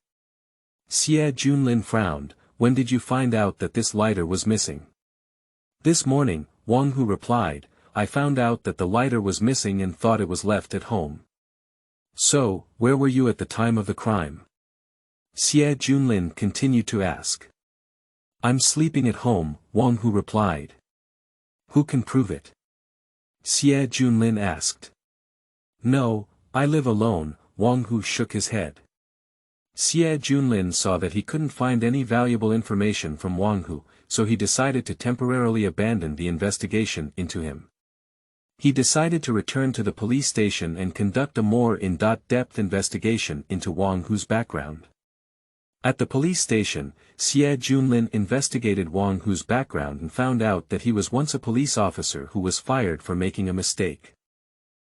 Xie Junlin frowned. "When did you find out that this lighter was missing?" "This morning," Wang Hu replied. "I found out that the lighter was missing and thought it was left at home." "So, where were you at the time of the crime?" Xie Junlin continued to ask. I'm sleeping at home, Wang Hu replied. Who can prove it? Xie Junlin asked. No, I live alone, Wang Hu shook his head. Xie Junlin saw that he couldn't find any valuable information from Wang Hu, so he decided to temporarily abandon the investigation into him. He decided to return to the police station and conduct a more in-depth investigation into Wang Hu's background. At the police station, Xie Junlin investigated Wang Hu's background and found out that he was once a police officer who was fired for making a mistake.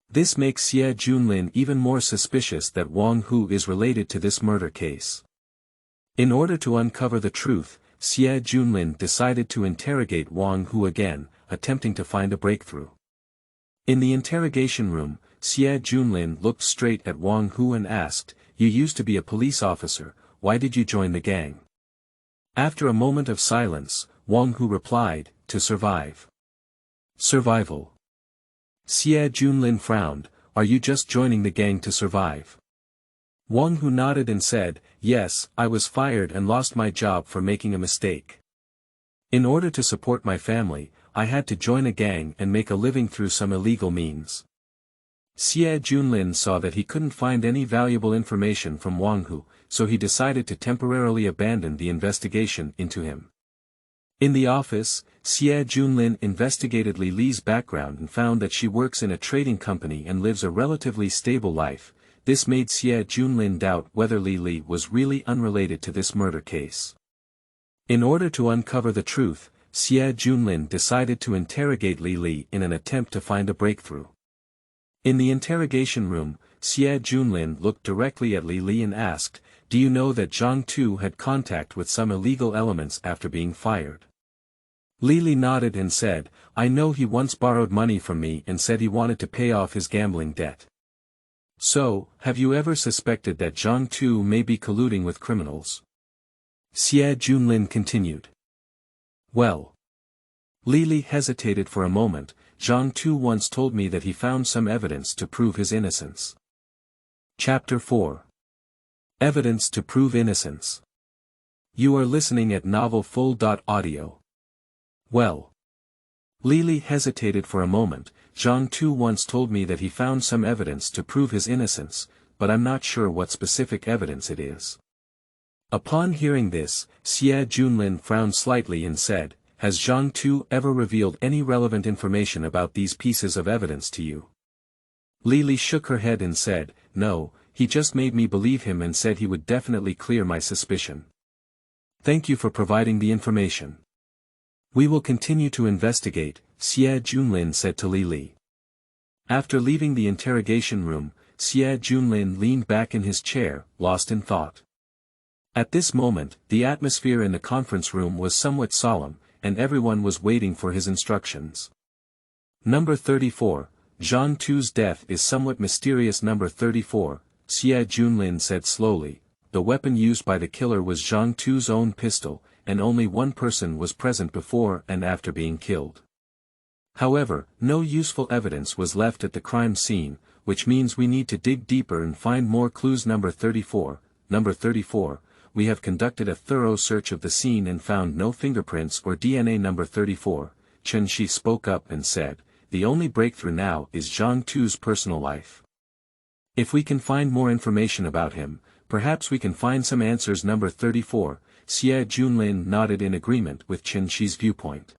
This makes Xie Junlin even more suspicious that Wang Hu is related to this murder case. In order to uncover the truth, Xie Junlin decided to interrogate Wang Hu again, attempting to find a breakthrough. In the interrogation room, Xie Junlin looked straight at Wang Hu and asked, "You used to be a police officer, why did you join the gang?" After a moment of silence, Wang Hu replied, "To survive." Survival. Xie Junlin frowned, "Are you just joining the gang to survive?" Wang Hu nodded and said, "Yes, I was fired and lost my job for making a mistake. In order to support my family, I had to join a gang and make a living through some illegal means." Xie Junlin saw that he couldn't find any valuable information from Wang Hu, so he decided to temporarily abandon the investigation into him. In the office, Xie Junlin investigated Li Li's background and found that she works in a trading company and lives a relatively stable life. This made Xie Junlin doubt whether Li Li was really unrelated to this murder case. In order to uncover the truth, Xie Junlin decided to interrogate Li Li in an attempt to find a breakthrough. In the interrogation room, Xie Junlin looked directly at Li Li and asked, "Do you know that Zhang Tu had contact with some illegal elements after being fired?" Li Li nodded and said, "I know he once borrowed money from me and said he wanted to pay off his gambling debt. So, have you ever suspected that Zhang Tu may be colluding with criminals?" Xie Junlin continued. "Well." Li Li hesitated for a moment. "Zhang Tu once told me that he found some evidence to prove his innocence." Chapter 4. Evidence to prove innocence. You are listening at novelfull.audio. Well. Li Li hesitated for a moment. "Zhang Tu once told me that he found some evidence to prove his innocence, but I'm not sure what specific evidence it is." Upon hearing this, Xie Junlin frowned slightly and said, "Has Zhang Tu ever revealed any relevant information about these pieces of evidence to you?" Li Li shook her head and said, "No, he just made me believe him and said he would definitely clear my suspicion." "Thank you for providing the information. We will continue to investigate," Xie Junlin said to Li Li. After leaving the interrogation room, Xie Junlin leaned back in his chair, lost in thought. At this moment, the atmosphere in the conference room was somewhat solemn, and everyone was waiting for his instructions. Number 34, Zhang Tu's death is somewhat mysterious. Number 34, Xie Junlin said slowly, "The weapon used by the killer was Zhang Tu's own pistol, and only one person was present before and after being killed. However, no useful evidence was left at the crime scene, which means we need to dig deeper and find more clues." Number 34, we have conducted a thorough search of the scene and found no fingerprints or DNA. Number 34, Chen spoke up and said, "The only breakthrough now is Zhang Tu's personal life. If we can find more information about him, perhaps we can find some answers." Number 34, Xie Junlin nodded in agreement with Qi's viewpoint.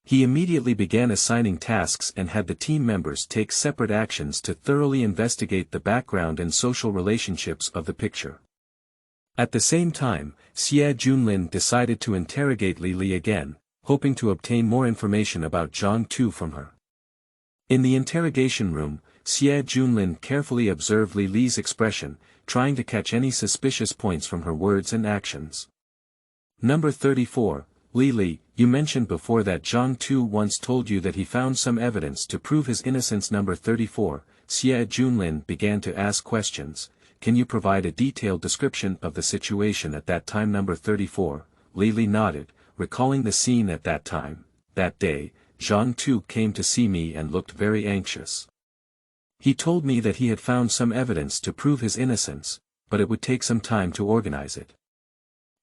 He immediately began assigning tasks and had the team members take separate actions to thoroughly investigate the background and social relationships of the picture. At the same time, Xie Junlin decided to interrogate Li Li again, hoping to obtain more information about Zhang Tu from her. In the interrogation room, Xie Junlin carefully observed Li Li's expression, trying to catch any suspicious points from her words and actions. Number 34, Li Li, you mentioned before that Zhang Tu once told you that he found some evidence to prove his innocence. Number 34, Xie Junlin began to ask questions. Can you provide a detailed description of the situation at that time? Number 34, Li Li nodded, recalling the scene at that time. That day, Zhang Tu came to see me and looked very anxious. He told me that he had found some evidence to prove his innocence, but it would take some time to organize it.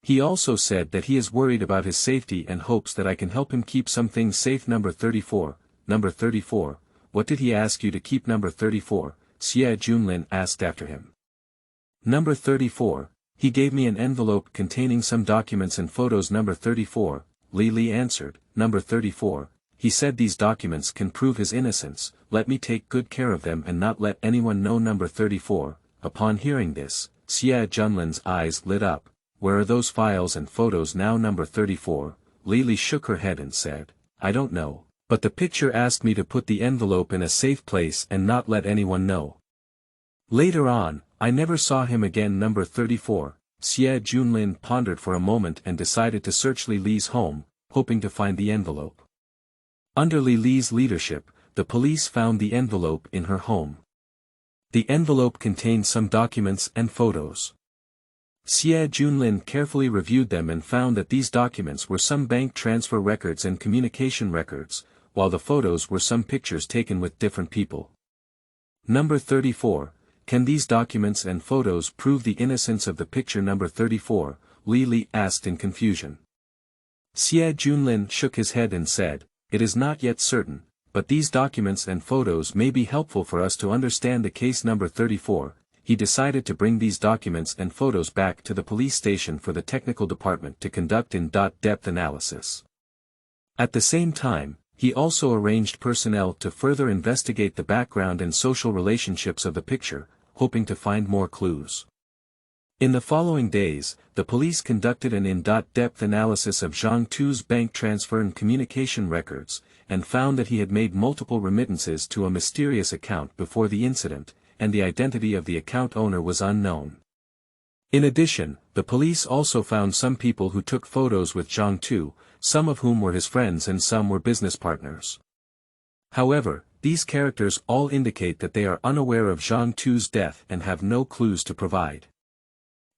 He also said that he is worried about his safety and hopes that I can help him keep some things safe. Number 34, what did he ask you to keep? Number 34, Xie Junlin asked after him. Number 34, he gave me an envelope containing some documents and photos. Number 34, Li answered. Number 34, he said these documents can prove his innocence, let me take good care of them and not let anyone know. Number 34, upon hearing this, Xie Junlin's eyes lit up. Where are those files and photos now? Number 34, Li shook her head and said, I don't know, but the picture asked me to put the envelope in a safe place and not let anyone know. Later on, I never saw him again. Number 34, Xie Junlin pondered for a moment and decided to search Li's home, hoping to find the envelope. Under Li's leadership, the police found the envelope in her home. The envelope contained some documents and photos. Xie Junlin carefully reviewed them and found that these documents were some bank transfer records and communication records, while the photos were some pictures taken with different people. Number 34, can these documents and photos prove the innocence of the picture? Number 34, Li asked in confusion. Xie Junlin shook his head and said, it is not yet certain, but these documents and photos may be helpful for us to understand the case. Number 34, he decided to bring these documents and photos back to the police station for the technical department to conduct in-depth analysis. At the same time, he also arranged personnel to further investigate the background and social relationships of the picture, hoping to find more clues. In the following days, the police conducted an in-depth analysis of Zhang Tu's bank transfer and communication records, and found that he had made multiple remittances to a mysterious account before the incident, and the identity of the account owner was unknown. In addition, the police also found some people who took photos with Zhang Tu, some of whom were his friends and some were business partners. However, these characters all indicate that they are unaware of Zhang Tu's death and have no clues to provide.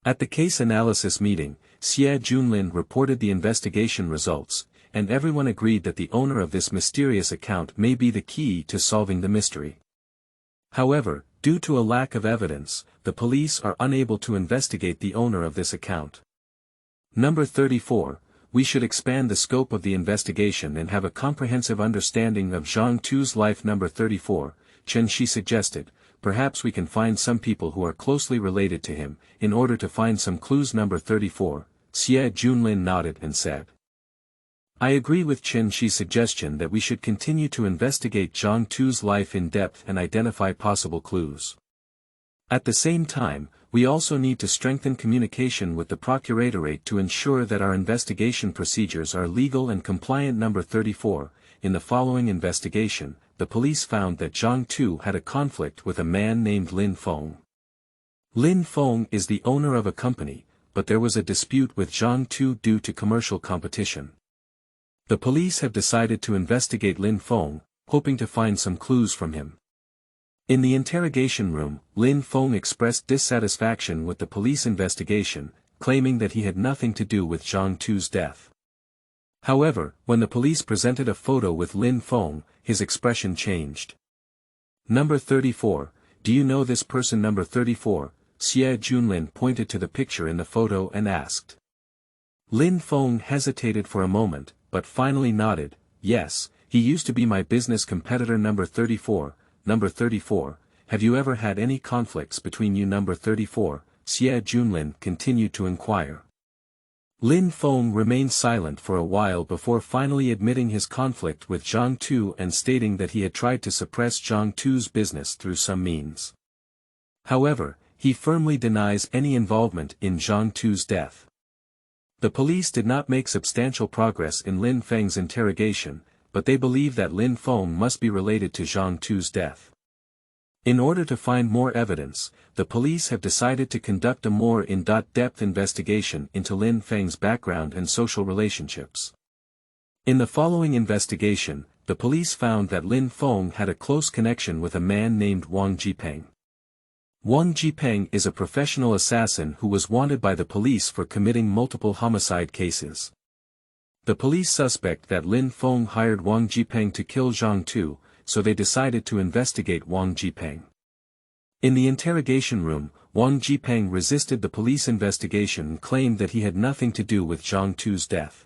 At the case analysis meeting, Xie Junlin reported the investigation results, and everyone agreed that the owner of this mysterious account may be the key to solving the mystery. However, due to a lack of evidence, the police are unable to investigate the owner of this account. Number 34, we should expand the scope of the investigation and have a comprehensive understanding of Zhang Tu's life. Number 34, Chen suggested, perhaps we can find some people who are closely related to him, in order to find some clues. Number 34, Xie Junlin nodded and said, I agree with Chen Shi's suggestion that we should continue to investigate Zhang Tu's life in depth and identify possible clues. At the same time, we also need to strengthen communication with the Procuratorate to ensure that our investigation procedures are legal and compliant. Number 34, in the following investigation, the police found that Zhang Tu had a conflict with a man named Lin Feng. Lin Feng is the owner of a company, but there was a dispute with Zhang Tu due to commercial competition. The police have decided to investigate Lin Feng, hoping to find some clues from him. In the interrogation room, Lin Feng expressed dissatisfaction with the police investigation, claiming that he had nothing to do with Zhang Tu's death. However, when the police presented a photo with Lin Feng, his expression changed. Number 34, do you know this person? Number 34, Xie Junlin pointed to the picture in the photo and asked. Lin Feng hesitated for a moment, but finally nodded, yes, he used to be my business competitor. Number 34, have you ever had any conflicts between you? Number 34, Xie Junlin continued to inquire. Lin Feng remained silent for a while before finally admitting his conflict with Zhang Tu and stating that he had tried to suppress Zhang Tu's business through some means. However, he firmly denies any involvement in Zhang Tu's death. The police did not make substantial progress in Lin Feng's interrogation, but they believe that Lin Feng must be related to Zhang Tu's death. In order to find more evidence, the police have decided to conduct a more in-depth investigation into Lin Feng's background and social relationships. In the following investigation, the police found that Lin Feng had a close connection with a man named Wang Jipeng. Wang Jipeng is a professional assassin who was wanted by the police for committing multiple homicide cases. The police suspect that Lin Feng hired Wang Jipeng to kill Zhang Tu, so they decided to investigate Wang Jipeng. In the interrogation room, Wang Jipeng resisted the police investigation and claimed that he had nothing to do with Zhang Tu's death.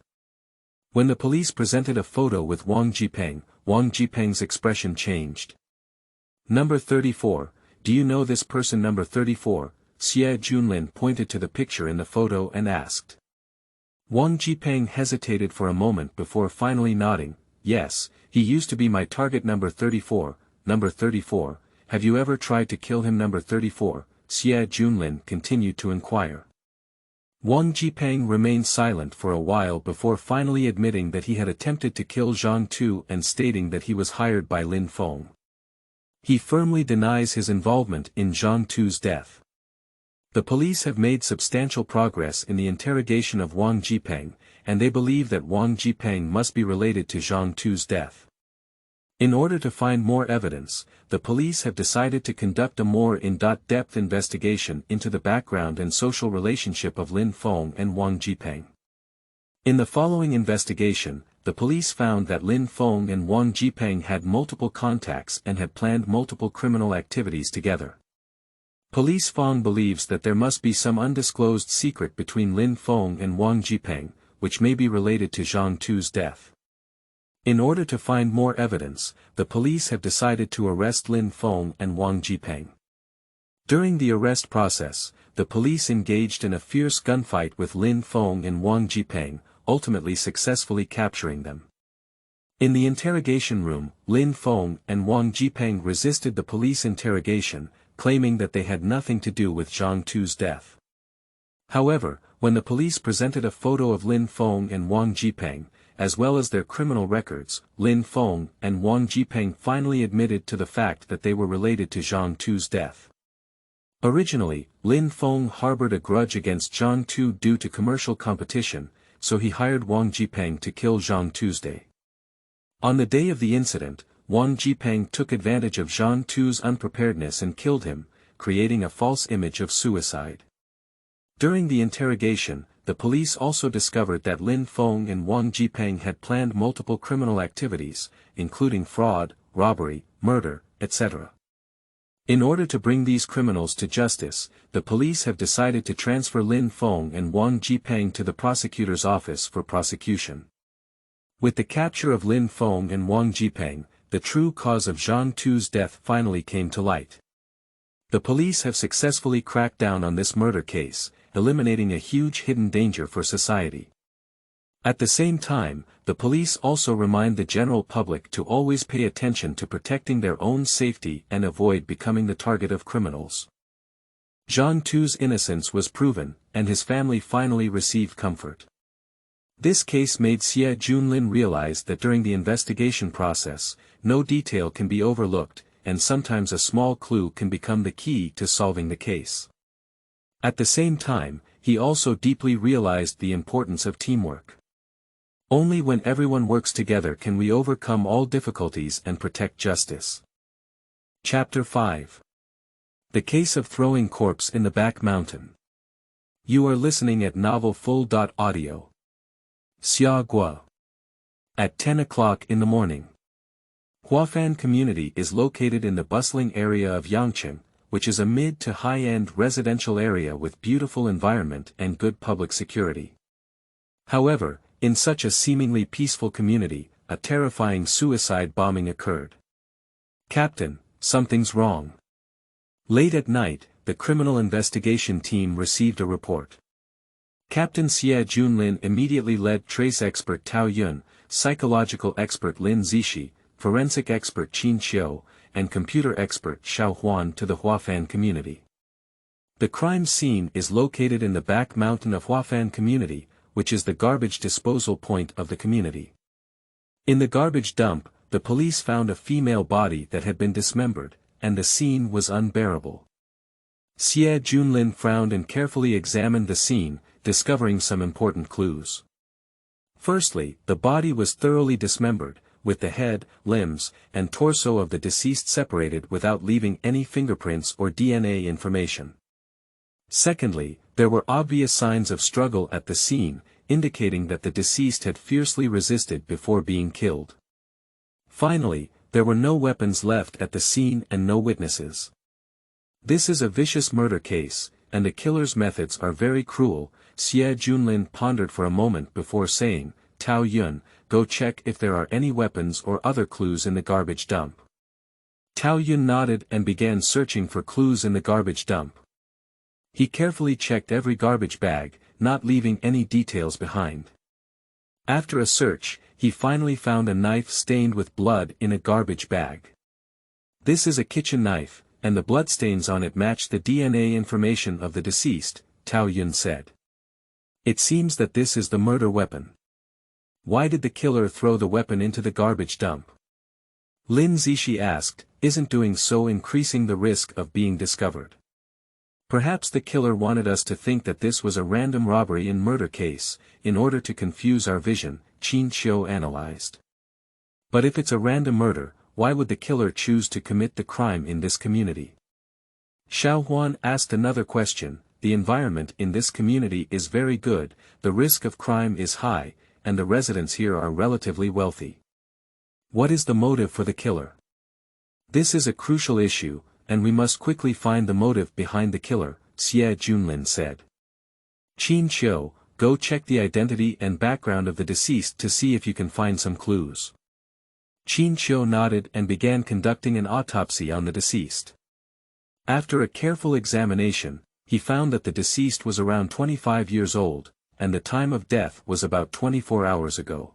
When the police presented a photo with Wang Jipeng's expression changed. Number 34, do you know this person? Number 34, Xie Junlin pointed to the picture in the photo and asked. Wang Jipeng hesitated for a moment before finally nodding, yes, he used to be my target. Number 34, have you ever tried to kill him? Number 34, Xie Junlin continued to inquire. Wang Jipeng remained silent for a while before finally admitting that he had attempted to kill Zhang Tu and stating that he was hired by Lin Feng. He firmly denies his involvement in Zhang Tu's death. The police have made substantial progress in the interrogation of Wang Jipeng, and they believe that Wang Jipeng must be related to Zhang Tu's death. In order to find more evidence, the police have decided to conduct a more in-depth investigation into the background and social relationship of Lin Feng and Wang Jipeng. In the following investigation, the police found that Lin Feng and Wang Jipeng had multiple contacts and had planned multiple criminal activities together. Police Feng believes that there must be some undisclosed secret between Lin Feng and Wang Jipeng, which may be related to Zhang Tu's death. In order to find more evidence, the police have decided to arrest Lin Feng and Wang Jipeng. During the arrest process, the police engaged in a fierce gunfight with Lin Feng and Wang Jipeng, ultimately successfully capturing them. In the interrogation room, Lin Feng and Wang Jipeng resisted the police interrogation, claiming that they had nothing to do with Zhang Tu's death. However, when the police presented a photo of Lin Feng and Wang Jipeng, as well as their criminal records, Lin Feng and Wang Jipeng finally admitted to the fact that they were related to Zhang Tu's death. Originally, Lin Feng harbored a grudge against Zhang Tu due to commercial competition, so he hired Wang Jipeng to kill Zhang Tuesday. On the day of the incident, Wang Jipeng took advantage of Zhang Tu's unpreparedness and killed him, creating a false image of suicide. During the interrogation, the police also discovered that Lin Feng and Wang Jipeng had planned multiple criminal activities, including fraud, robbery, murder, etc. In order to bring these criminals to justice, the police have decided to transfer Lin Feng and Wang Jipeng to the prosecutor's office for prosecution. With the capture of Lin Feng and Wang Jipeng, the true cause of Zhang Tu's death finally came to light. The police have successfully cracked down on this murder case, eliminating a huge hidden danger for society. At the same time, the police also remind the general public to always pay attention to protecting their own safety and avoid becoming the target of criminals. Zhang Tu's innocence was proven, and his family finally received comfort. This case made Xie Junlin realize that during the investigation process, no detail can be overlooked, and sometimes a small clue can become the key to solving the case. At the same time, he also deeply realized the importance of teamwork. Only when everyone works together can we overcome all difficulties and protect justice. Chapter 5. The Case of Throwing Corpse in the Back Mountain. You are listening at Novel Full.audio. Xia Gua. At 10 o'clock in the morning. Huafan community is located in the bustling area of Yangqing, which is a mid to high-end residential area with beautiful environment and good public security. However, in such a seemingly peaceful community, a terrifying suicide bombing occurred. Captain, something's wrong. Late at night, the criminal investigation team received a report. Captain Xie Junlin immediately led trace expert Tao Yun, psychological expert Lin Zixi, forensic expert Qin Qiu, and computer expert Xiao Huan to the Huafan community. The crime scene is located in the back mountain of Huafan community, which is the garbage disposal point of the community. In the garbage dump, the police found a female body that had been dismembered, and the scene was unbearable. Xie Junlin frowned and carefully examined the scene, discovering some important clues. Firstly, the body was thoroughly dismembered, with the head, limbs, and torso of the deceased separated without leaving any fingerprints or DNA information. Secondly, there were obvious signs of struggle at the scene, indicating that the deceased had fiercely resisted before being killed. Finally, there were no weapons left at the scene and no witnesses. This is a vicious murder case, and the killer's methods are very cruel. Xie Junlin pondered for a moment before saying, Tao Yun, go check if there are any weapons or other clues in the garbage dump. Tao Yun nodded and began searching for clues in the garbage dump. He carefully checked every garbage bag, not leaving any details behind. After a search, he finally found a knife stained with blood in a garbage bag. This is a kitchen knife, and the bloodstains on it match the DNA information of the deceased, Tao Yun said. It seems that this is the murder weapon. Why did the killer throw the weapon into the garbage dump? Lin Zixi asked, isn't doing so increasing the risk of being discovered? Perhaps the killer wanted us to think that this was a random robbery and murder case, in order to confuse our vision, Qin Qiu analyzed. But if it's a random murder, why would the killer choose to commit the crime in this community? Xiao Huan asked another question. The environment in this community is very good, the risk of crime is high, and the residents here are relatively wealthy. What is the motive for the killer? This is a crucial issue, and we must quickly find the motive behind the killer, Xie Junlin said. Qin Qiu, go check the identity and background of the deceased to see if you can find some clues. Qin Qiu nodded and began conducting an autopsy on the deceased. After a careful examination, he found that the deceased was around 25 years old, and the time of death was about 24 hours ago.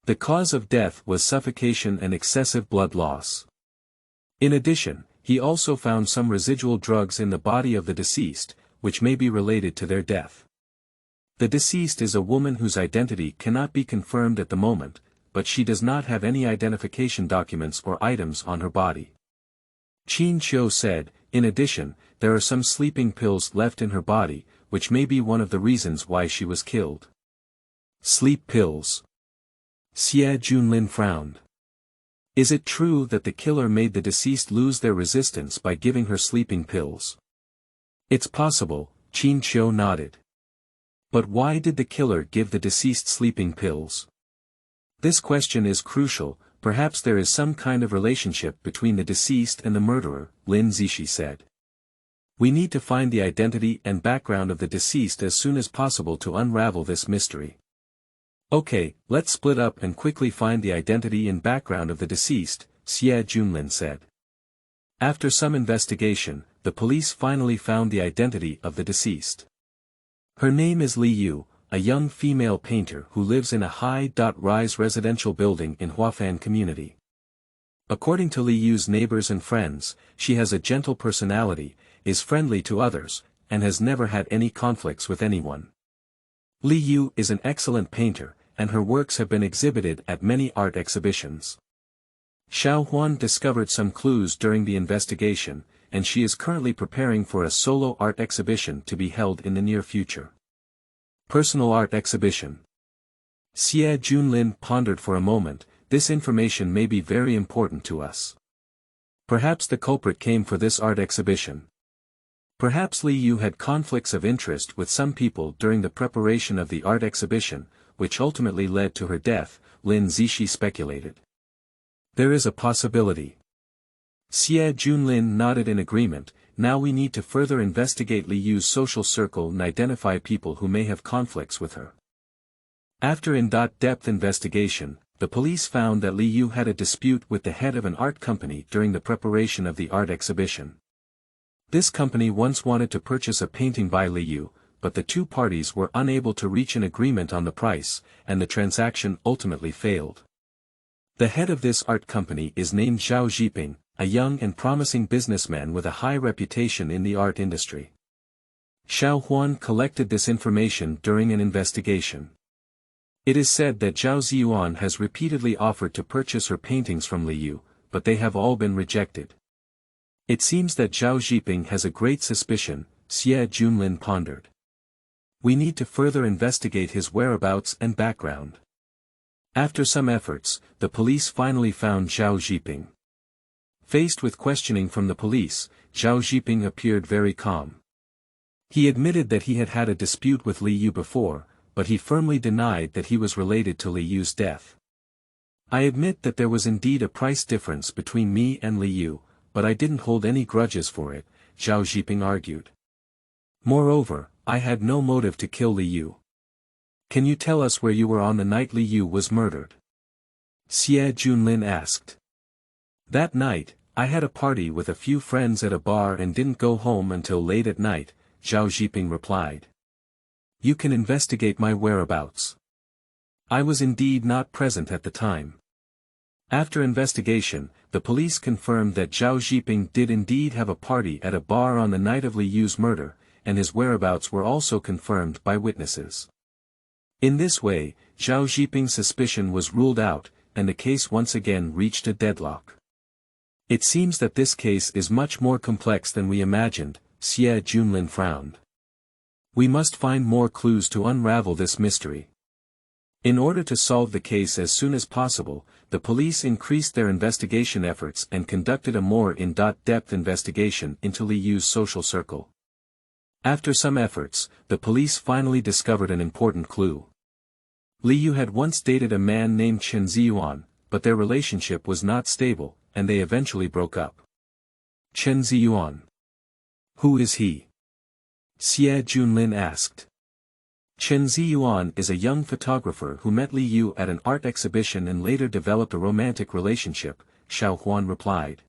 The cause of death was suffocation and excessive blood loss. In addition, he also found some residual drugs in the body of the deceased, which may be related to their death. The deceased is a woman whose identity cannot be confirmed at the moment, but she does not have any identification documents or items on her body. Qin Qiu said, in addition, there are some sleeping pills left in her body, which may be one of the reasons why she was killed. Sleep pills. Xie Junlin frowned. Is it true that the killer made the deceased lose their resistance by giving her sleeping pills? It's possible, Qin Qiu nodded. But why did the killer give the deceased sleeping pills? This question is crucial. Perhaps there is some kind of relationship between the deceased and the murderer, Lin Zixi said. We need to find the identity and background of the deceased as soon as possible to unravel this mystery. Okay, let's split up and quickly find the identity and background of the deceased, Xie Junlin said. After some investigation, the police finally found the identity of the deceased. Her name is Li Yu, a young female painter who lives in a high-rise residential building in Huafan community. According to Li Yu's neighbors and friends, she has a gentle personality, is friendly to others, and has never had any conflicts with anyone. Li Yu is an excellent painter, and her works have been exhibited at many art exhibitions. Xiao Huan discovered some clues during the investigation, and she is currently preparing for a solo art exhibition to be held in the near future. Personal art exhibition. Xie Junlin pondered for a moment. This information may be very important to us. Perhaps the culprit came for this art exhibition. Perhaps Li Yu had conflicts of interest with some people during the preparation of the art exhibition, which ultimately led to her death, Lin Zixi speculated. There is a possibility. Xie Junlin nodded in agreement. Now we need to further investigate Li Yu's social circle and identify people who may have conflicts with her. After in-depth investigation, the police found that Li Yu had a dispute with the head of an art company during the preparation of the art exhibition. This company once wanted to purchase a painting by Li Yu, but the two parties were unable to reach an agreement on the price, and the transaction ultimately failed. The head of this art company is named Zhao Zhiping, a young and promising businessman with a high reputation in the art industry. Xiao Huan collected this information during an investigation. It is said that Zhao Ziyuan has repeatedly offered to purchase her paintings from Li Yu, but they have all been rejected. It seems that Zhao Zhiping has a great suspicion, Xie Junlin pondered. We need to further investigate his whereabouts and background. After some efforts, the police finally found Zhao Zhiping. Faced with questioning from the police, Zhao Zhiping appeared very calm. He admitted that he had had a dispute with Li Yu before, but he firmly denied that he was related to Li Yu's death. I admit that there was indeed a price difference between me and Li Yu, but I didn't hold any grudges for it, Zhao Zhiping argued. Moreover, I had no motive to kill Li Yu. Can you tell us where you were on the night Li Yu was murdered? Xie Junlin asked. That night, I had a party with a few friends at a bar and didn't go home until late at night, Zhao Zhiping replied. You can investigate my whereabouts. I was indeed not present at the time. After investigation, the police confirmed that Zhao Zhiping did indeed have a party at a bar on the night of Li Yu's murder, and his whereabouts were also confirmed by witnesses. In this way, Zhao Zhiping's suspicion was ruled out, and the case once again reached a deadlock. It seems that this case is much more complex than we imagined, Xie Junlin frowned. We must find more clues to unravel this mystery. In order to solve the case as soon as possible, the police increased their investigation efforts and conducted a more in-depth investigation into Li Yu's social circle. After some efforts, the police finally discovered an important clue. Li Yu had once dated a man named Chen Ziyuan, but their relationship was not stable, and they eventually broke up. Chen Ziyuan. Who is he? Xie Junlin asked. Chen Ziyuan is a young photographer who met Li Yu at an art exhibition and later developed a romantic relationship, Xiao Huan replied.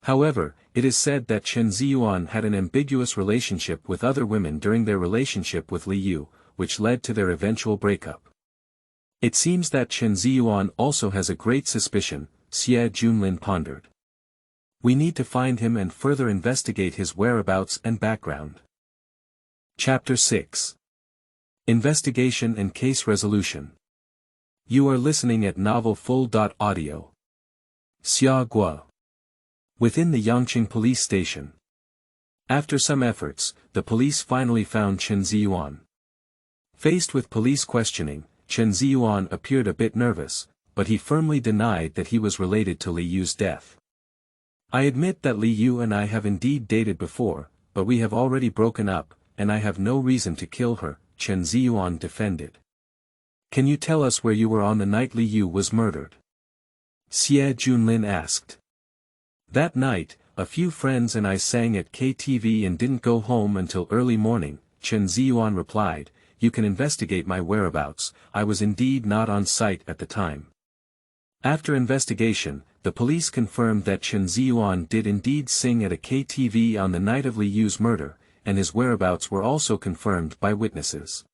However, it is said that Chen Ziyuan had an ambiguous relationship with other women during their relationship with Li Yu, which led to their eventual breakup. It seems that Chen Ziyuan also has a great suspicion, Xie Junlin pondered. We need to find him and further investigate his whereabouts and background. Chapter 6. Investigation and Case Resolution. You are listening at novelfull.audio. Xia Guo. Within the Yangqing police station. After some efforts, the police finally found Chen Ziyuan. Faced with police questioning, Chen Ziyuan appeared a bit nervous, but he firmly denied that he was related to Li Yu's death. I admit that Li Yu and I have indeed dated before, but we have already broken up, and I have no reason to kill her, Chen Ziyuan defended. Can you tell us where you were on the night Li Yu was murdered? Xie Junlin asked. That night, a few friends and I sang at KTV and didn't go home until early morning, Chen Ziyuan replied. You can investigate my whereabouts, I was indeed not on site at the time. After investigation, the police confirmed that Chen Ziyuan did indeed sing at a KTV on the night of Li Yu's murder, and his whereabouts were also confirmed by witnesses.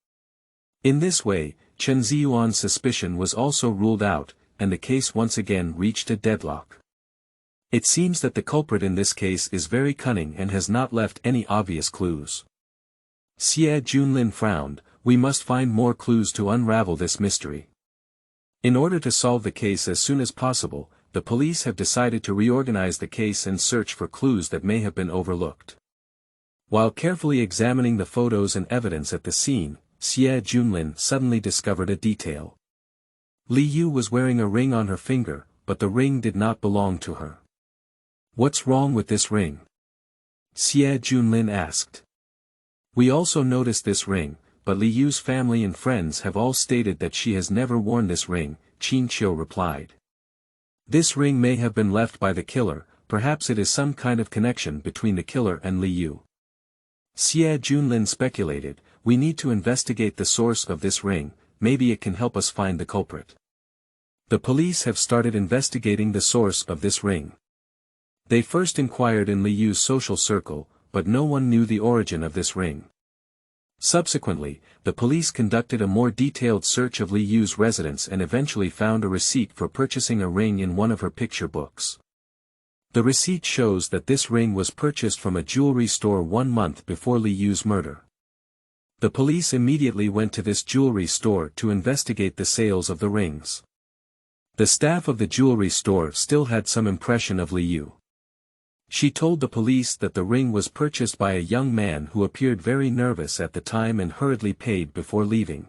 In this way, Chen Ziyuan's suspicion was also ruled out, and the case once again reached a deadlock. It seems that the culprit in this case is very cunning and has not left any obvious clues. Xie Junlin frowned. We must find more clues to unravel this mystery. In order to solve the case as soon as possible, the police have decided to reorganize the case and search for clues that may have been overlooked. While carefully examining the photos and evidence at the scene, Xie Junlin suddenly discovered a detail. Li Yu was wearing a ring on her finger, but the ring did not belong to her. What's wrong with this ring? Xie Junlin asked. We also noticed this ring, but Li Yu's family and friends have all stated that she has never worn this ring, Qin Qiu replied. This ring may have been left by the killer, perhaps it is some kind of connection between the killer and Li Yu. Xie Junlin speculated, we need to investigate the source of this ring, maybe it can help us find the culprit. The police have started investigating the source of this ring. They first inquired in Li Yu's social circle, but no one knew the origin of this ring. Subsequently, the police conducted a more detailed search of Li Yu's residence and eventually found a receipt for purchasing a ring in one of her picture books. The receipt shows that this ring was purchased from a jewelry store 1 month before Li Yu's murder. The police immediately went to this jewelry store to investigate the sales of the rings. The staff of the jewelry store still had some impression of Li Yu. She told the police that the ring was purchased by a young man who appeared very nervous at the time and hurriedly paid before leaving.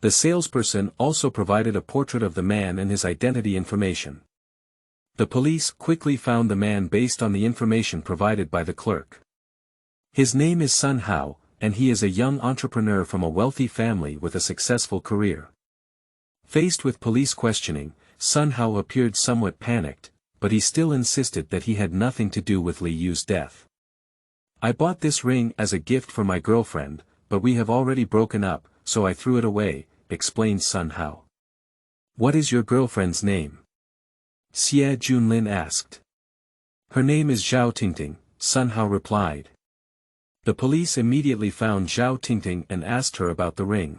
The salesperson also provided a portrait of the man and his identity information. The police quickly found the man based on the information provided by the clerk. His name is Sun Hao, and he is a young entrepreneur from a wealthy family with a successful career. Faced with police questioning, Sun Hao appeared somewhat panicked, but he still insisted that he had nothing to do with Li Yu's death. I bought this ring as a gift for my girlfriend, but we have already broken up, so I threw it away, explained Sun Hao. What is your girlfriend's name? Xie Junlin asked. Her name is Zhao Tingting, Sun Hao replied. The police immediately found Zhao Tingting and asked her about the ring.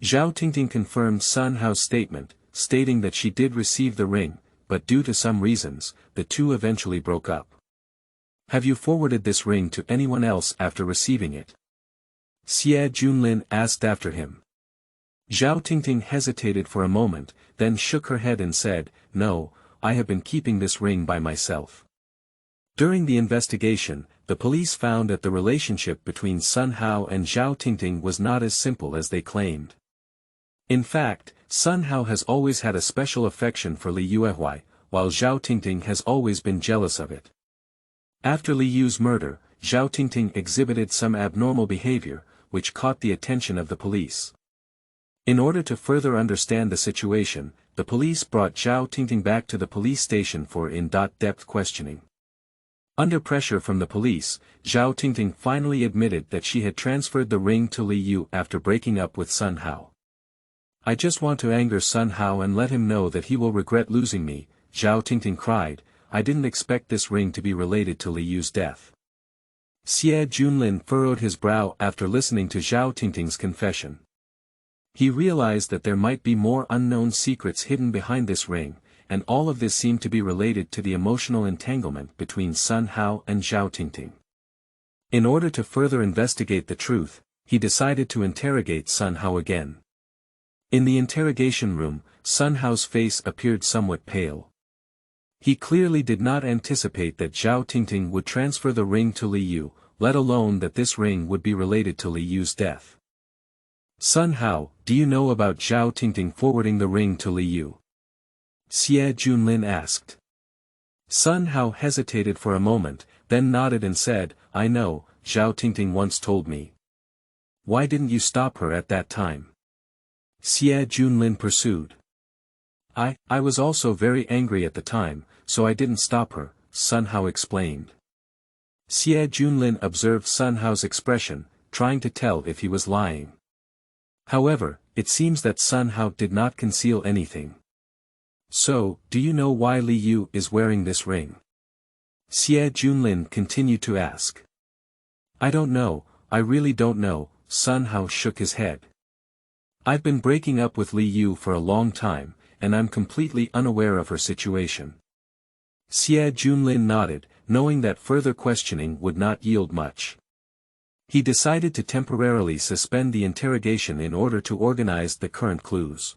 Zhao Tingting confirmed Sun Hao's statement, stating that she did receive the ring, but due to some reasons, the two eventually broke up. Have you forwarded this ring to anyone else after receiving it? Xie Junlin asked after him. Zhao Tingting hesitated for a moment, then shook her head and said, No, I have been keeping this ring by myself. During the investigation, the police found that the relationship between Sun Hao and Zhao Tingting was not as simple as they claimed. In fact, Sun Hao has always had a special affection for Li Yuehui, while Zhao Tingting has always been jealous of it. After Li Yu's murder, Zhao Tingting exhibited some abnormal behavior, which caught the attention of the police. In order to further understand the situation, the police brought Zhao Tingting back to the police station for in-depth questioning. Under pressure from the police, Zhao Tingting finally admitted that she had transferred the ring to Li Yu after breaking up with Sun Hao. I just want to anger Sun Hao and let him know that he will regret losing me, Zhao Tingting cried. I didn't expect this ring to be related to Li Yu's death. Xie Junlin furrowed his brow after listening to Zhao Tingting's confession. He realized that there might be more unknown secrets hidden behind this ring, and all of this seemed to be related to the emotional entanglement between Sun Hao and Zhao Tingting. In order to further investigate the truth, he decided to interrogate Sun Hao again. In the interrogation room, Sun Hao's face appeared somewhat pale. He clearly did not anticipate that Zhao Tingting would transfer the ring to Li Yu, let alone that this ring would be related to Li Yu's death. Sun Hao, do you know about Zhao Tingting forwarding the ring to Li Yu? Xie Junlin asked. Sun Hao hesitated for a moment, then nodded and said, I know, Zhao Tingting once told me. Why didn't you stop her at that time? Xie Junlin pursued. I was also very angry at the time, so I didn't stop her, Sun Hao explained. Xie Junlin observed Sun Hao's expression, trying to tell if he was lying. However, it seems that Sun Hao did not conceal anything. So, do you know why Li Yu is wearing this ring? Xie Junlin continued to ask. I don't know, I really don't know, Sun Hao shook his head. I've been breaking up with Li Yu for a long time, and I'm completely unaware of her situation. Xie Junlin nodded, knowing that further questioning would not yield much. He decided to temporarily suspend the interrogation in order to organize the current clues.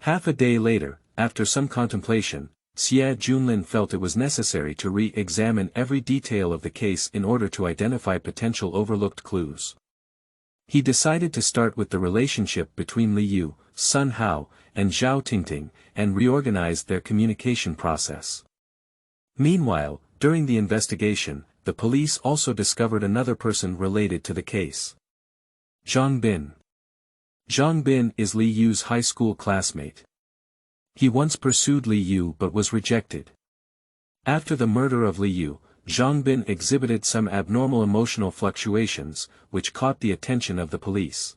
Half a day later, after some contemplation, Xie Junlin felt it was necessary to re-examine every detail of the case in order to identify potential overlooked clues. He decided to start with the relationship between Li Yu, Sun Hao, and Zhao Tingting, and reorganized their communication process. Meanwhile, during the investigation, the police also discovered another person related to the case. Zhang Bin. Zhang Bin is Li Yu's high school classmate. He once pursued Li Yu but was rejected. After the murder of Li Yu, Zhang Bin exhibited some abnormal emotional fluctuations, which caught the attention of the police.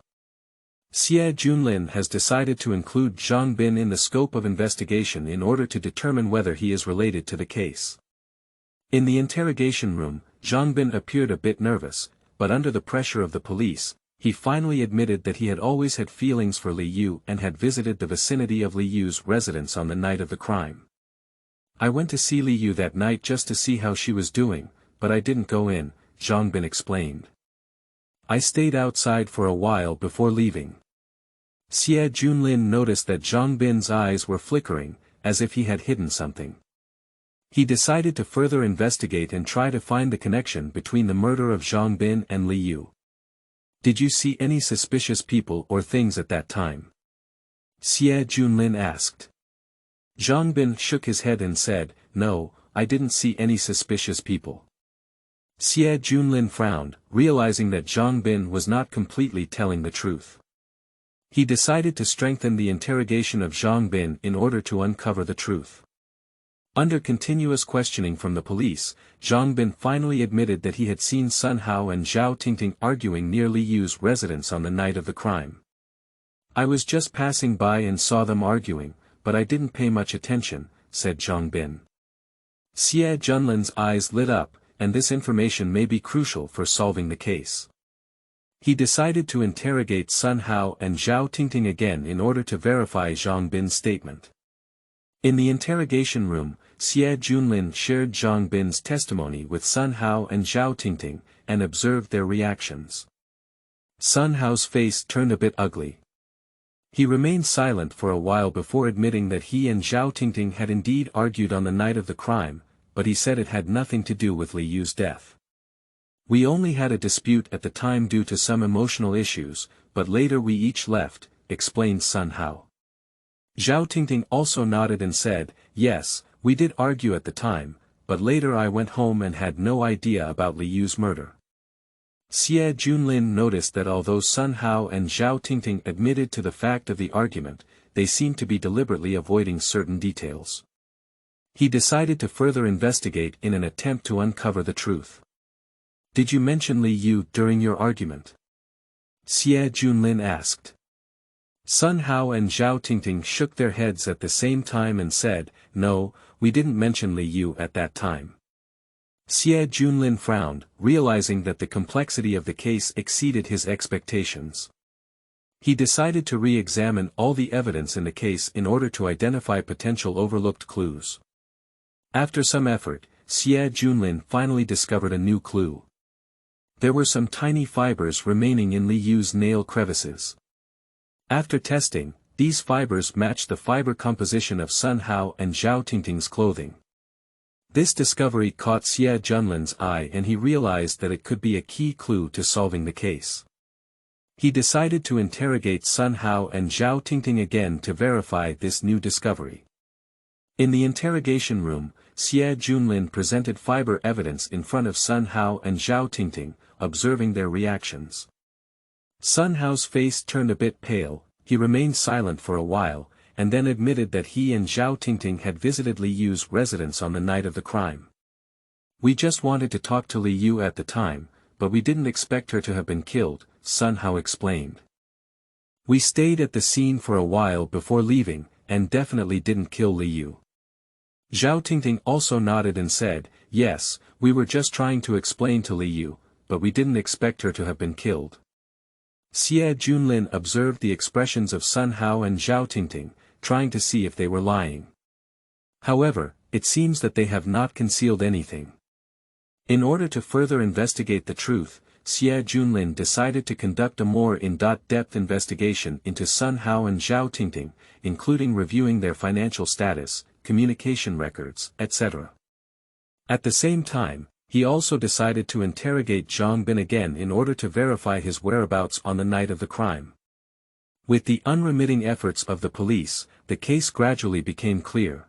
Xie Junlin has decided to include Zhang Bin in the scope of investigation in order to determine whether he is related to the case. In the interrogation room, Zhang Bin appeared a bit nervous, but under the pressure of the police, he finally admitted that he had always had feelings for Li Yu and had visited the vicinity of Li Yu's residence on the night of the crime. I went to see Li Yu that night just to see how she was doing, but I didn't go in, Zhang Bin explained. I stayed outside for a while before leaving. Xie Junlin noticed that Zhang Bin's eyes were flickering, as if he had hidden something. He decided to further investigate and try to find the connection between the murder of Zhang Bin and Li Yu. Did you see any suspicious people or things at that time? Xie Junlin asked. Zhang Bin shook his head and said, No, I didn't see any suspicious people. Xie Junlin frowned, realizing that Zhang Bin was not completely telling the truth. He decided to strengthen the interrogation of Zhang Bin in order to uncover the truth. Under continuous questioning from the police, Zhang Bin finally admitted that he had seen Sun Hao and Zhao Tingting arguing near Li Yu's residence on the night of the crime. "I was just passing by and saw them arguing, but I didn't pay much attention," said Zhang Bin. Xie Junlin's eyes lit up, and this information may be crucial for solving the case. He decided to interrogate Sun Hao and Zhao Tingting again in order to verify Zhang Bin's statement. In the interrogation room, Xie Junlin shared Zhang Bin's testimony with Sun Hao and Zhao Tingting, and observed their reactions. Sun Hao's face turned a bit ugly. He remained silent for a while before admitting that he and Zhao Tingting had indeed argued on the night of the crime, but he said it had nothing to do with Li Yu's death. "We only had a dispute at the time due to some emotional issues, but later we each left," explained Sun Hao. Zhao Tingting also nodded and said, "Yes, we did argue at the time, but later I went home and had no idea about Li Yu's murder." Xie Junlin noticed that although Sun Hao and Zhao Tingting admitted to the fact of the argument, they seemed to be deliberately avoiding certain details. He decided to further investigate in an attempt to uncover the truth. "Did you mention Li Yu during your argument?" Xie Junlin asked. Sun Hao and Zhao Tingting shook their heads at the same time and said, "No, we didn't mention Li Yu at that time." Xie Junlin frowned, realizing that the complexity of the case exceeded his expectations. He decided to re-examine all the evidence in the case in order to identify potential overlooked clues. After some effort, Xie Junlin finally discovered a new clue. There were some tiny fibers remaining in Li Yu's nail crevices. After testing, these fibers matched the fiber composition of Sun Hao and Zhao Tingting's clothing. This discovery caught Xie Junlin's eye and he realized that it could be a key clue to solving the case. He decided to interrogate Sun Hao and Zhao Tingting again to verify this new discovery. In the interrogation room, Xie Junlin presented fiber evidence in front of Sun Hao and Zhao Tingting, observing their reactions. Sun Hao's face turned a bit pale, he remained silent for a while, and then admitted that he and Zhao Tingting had visited Li Yu's residence on the night of the crime. "We just wanted to talk to Li Yu at the time, but we didn't expect her to have been killed," Sun Hao explained. "We stayed at the scene for a while before leaving, and definitely didn't kill Li Yu." Zhao Tingting also nodded and said, "Yes, we were just trying to explain to Li Yu, but we didn't expect her to have been killed." Xie Junlin observed the expressions of Sun Hao and Zhao Tingting, trying to see if they were lying. However, it seems that they have not concealed anything. In order to further investigate the truth, Xie Junlin decided to conduct a more in-depth investigation into Sun Hao and Zhao Tingting, including reviewing their financial status, communication records, etc. At the same time, he also decided to interrogate Zhang Bin again in order to verify his whereabouts on the night of the crime. With the unremitting efforts of the police, the case gradually became clear.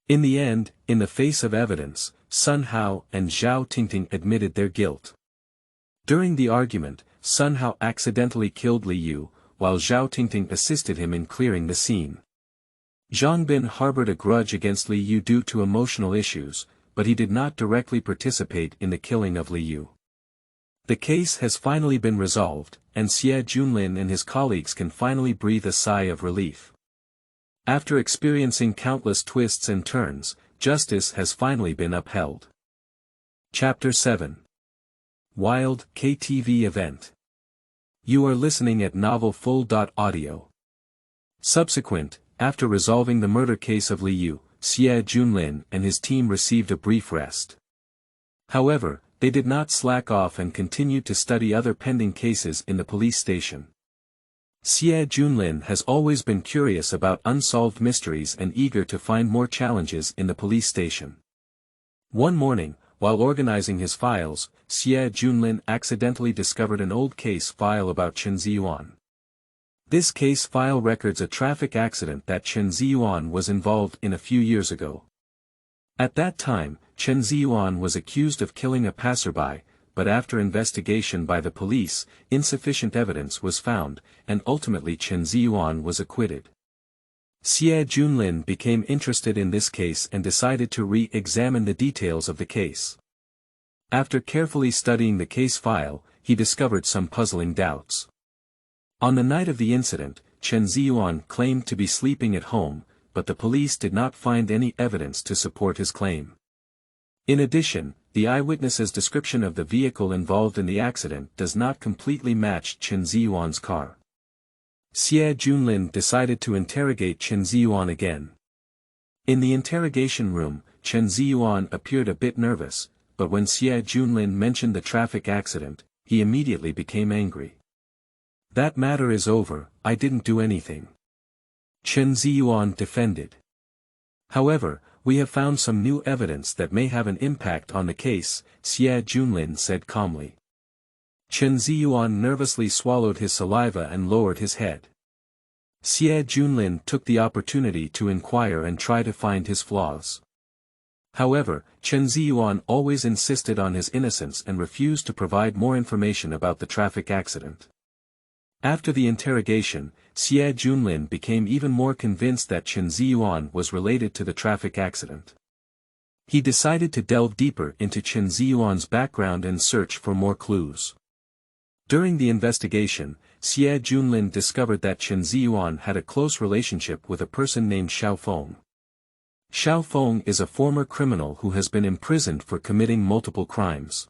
In the end, in the face of evidence, Sun Hao and Zhao Tingting admitted their guilt. During the argument, Sun Hao accidentally killed Li Yu, while Zhao Tingting assisted him in clearing the scene. Zhang Bin harbored a grudge against Li Yu due to emotional issues, but he did not directly participate in the killing of Li Yu. The case has finally been resolved, and Xie Junlin and his colleagues can finally breathe a sigh of relief. After experiencing countless twists and turns, justice has finally been upheld. Chapter 7. Wild KTV Event. You are listening at novelfull.audio. Subsequent, after resolving the murder case of Li Yu, Xie Junlin and his team received a brief rest. However, they did not slack off and continued to study other pending cases in the police station. Xie Junlin has always been curious about unsolved mysteries and eager to find more challenges in the police station. One morning, while organizing his files, Xie Junlin accidentally discovered an old case file about Chen Ziyuan. This case file records a traffic accident that Chen Ziyuan was involved in a few years ago. At that time, Chen Ziyuan was accused of killing a passerby, but after investigation by the police, insufficient evidence was found, and ultimately Chen Ziyuan was acquitted. Xie Junlin became interested in this case and decided to re-examine the details of the case. After carefully studying the case file, he discovered some puzzling doubts. On the night of the incident, Chen Ziyuan claimed to be sleeping at home, but the police did not find any evidence to support his claim. In addition, the eyewitness's description of the vehicle involved in the accident does not completely match Chen Ziyuan's car. Xie Junlin decided to interrogate Chen Ziyuan again. In the interrogation room, Chen Ziyuan appeared a bit nervous, but when Xie Junlin mentioned the traffic accident, he immediately became angry. "That matter is over, I didn't do anything," Chen Ziyuan defended. "However, we have found some new evidence that may have an impact on the case," Xie Junlin said calmly. Chen Ziyuan nervously swallowed his saliva and lowered his head. Xie Junlin took the opportunity to inquire and try to find his flaws. However, Chen Ziyuan always insisted on his innocence and refused to provide more information about the traffic accident. After the interrogation, Xie Junlin became even more convinced that Chen Ziyuan was related to the traffic accident. He decided to delve deeper into Chen Ziyuan's background and search for more clues. During the investigation, Xie Junlin discovered that Chen Ziyuan had a close relationship with a person named Xiao Feng. Xiao Feng is a former criminal who has been imprisoned for committing multiple crimes.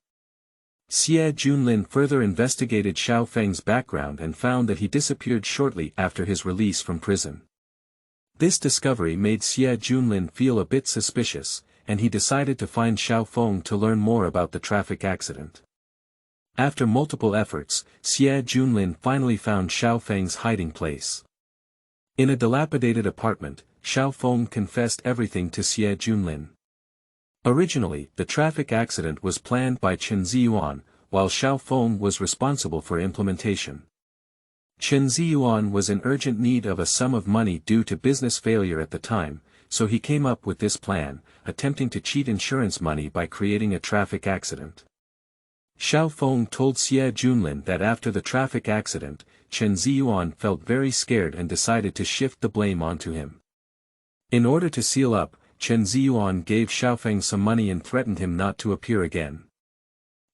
Xie Junlin further investigated Xiao Feng's background and found that he disappeared shortly after his release from prison. This discovery made Xie Junlin feel a bit suspicious, and he decided to find Xiao Feng to learn more about the traffic accident. After multiple efforts, Xie Junlin finally found Xiao Feng's hiding place. In a dilapidated apartment, Xiao Feng confessed everything to Xie Junlin. Originally, the traffic accident was planned by Chen Ziyuan, while Xiao Feng was responsible for implementation. Chen Ziyuan was in urgent need of a sum of money due to business failure at the time, so he came up with this plan, attempting to cheat insurance money by creating a traffic accident. Xiao Feng told Xie Junlin that after the traffic accident, Chen Ziyuan felt very scared and decided to shift the blame onto him. In order to seal up, Chen Ziyuan gave Xiao Feng some money and threatened him not to appear again.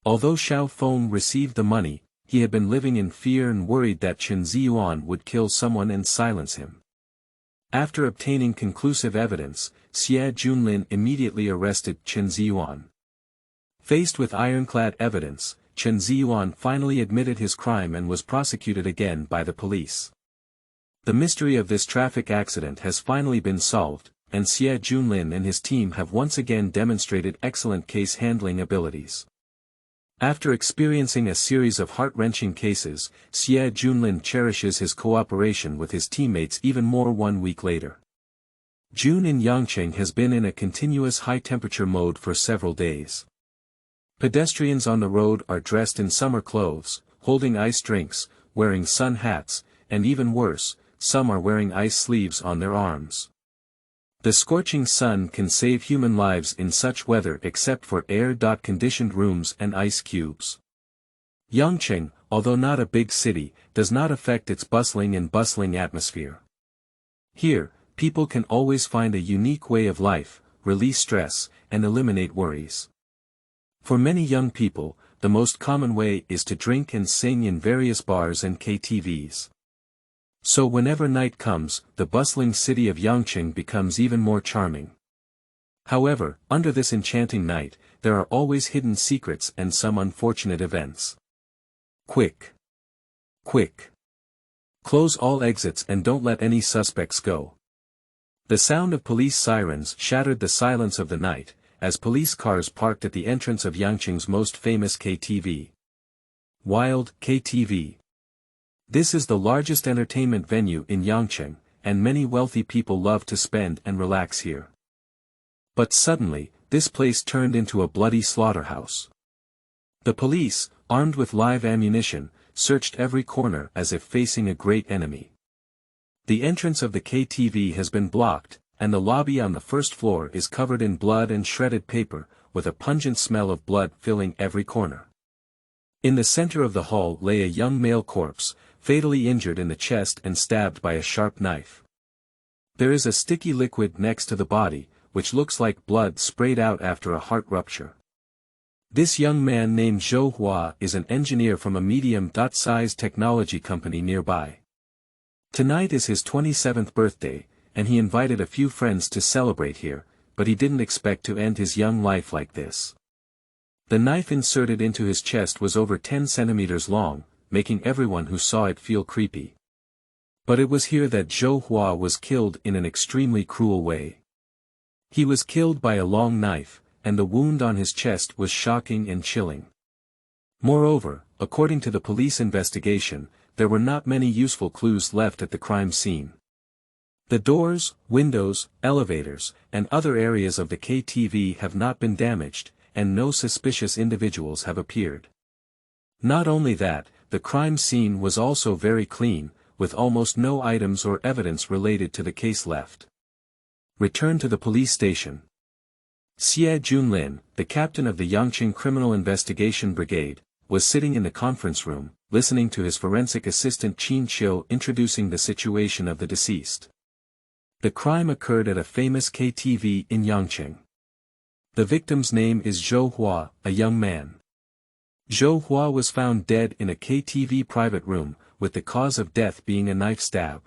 Although Xiao Feng received the money, he had been living in fear and worried that Chen Ziyuan would kill someone and silence him. After obtaining conclusive evidence, Xie Junlin immediately arrested Chen Ziyuan. Faced with ironclad evidence, Chen Ziyuan finally admitted his crime and was prosecuted again by the police. The mystery of this traffic accident has finally been solved, and Xie Junlin and his team have once again demonstrated excellent case handling abilities. After experiencing a series of heart-wrenching cases, Xie Junlin cherishes his cooperation with his teammates even more 1 week later. June in Yangqing has been in a continuous high-temperature mode for several days. Pedestrians on the road are dressed in summer clothes, holding ice drinks, wearing sun hats, and even worse, some are wearing ice sleeves on their arms. The scorching sun can save human lives in such weather except for air-conditioned rooms and ice cubes. Yangqing, although not a big city, does not affect its bustling atmosphere. Here, people can always find a unique way of life, release stress, and eliminate worries. For many young people, the most common way is to drink and sing in various bars and KTVs. So whenever night comes, the bustling city of Yangqing becomes even more charming. However, under this enchanting night, there are always hidden secrets and some unfortunate events. Quick! Quick! Close all exits and don't let any suspects go. The sound of police sirens shattered the silence of the night, as police cars parked at the entrance of Yangqing's most famous KTV. Wild KTV. This is the largest entertainment venue in Yangqing, and many wealthy people love to spend and relax here. But suddenly, this place turned into a bloody slaughterhouse. The police, armed with live ammunition, searched every corner as if facing a great enemy. The entrance of the KTV has been blocked, and the lobby on the first floor is covered in blood and shredded paper, with a pungent smell of blood filling every corner. In the center of the hall lay a young male corpse, fatally injured in the chest and stabbed by a sharp knife. There is a sticky liquid next to the body, which looks like blood sprayed out after a heart rupture. This young man named Xiao Huan is an engineer from a medium-sized technology company nearby. Tonight is his 27th birthday, and he invited a few friends to celebrate here, but he didn't expect to end his young life like this. The knife inserted into his chest was over 10 centimeters long, making everyone who saw it feel creepy. But it was here that Xiao Huan was killed in an extremely cruel way. He was killed by a long knife, and the wound on his chest was shocking and chilling. Moreover, according to the police investigation, there were not many useful clues left at the crime scene. The doors, windows, elevators, and other areas of the KTV have not been damaged, and no suspicious individuals have appeared. Not only that, the crime scene was also very clean, with almost no items or evidence related to the case left. Return to the police station. Xie Junlin, the captain of the Yangqing Criminal Investigation Brigade, was sitting in the conference room, listening to his forensic assistant Qin Qiu introducing the situation of the deceased. The crime occurred at a famous KTV in Yangqing. The victim's name is Xiao Huan, a young man. Xiao Huan was found dead in a KTV private room, with the cause of death being a knife stab.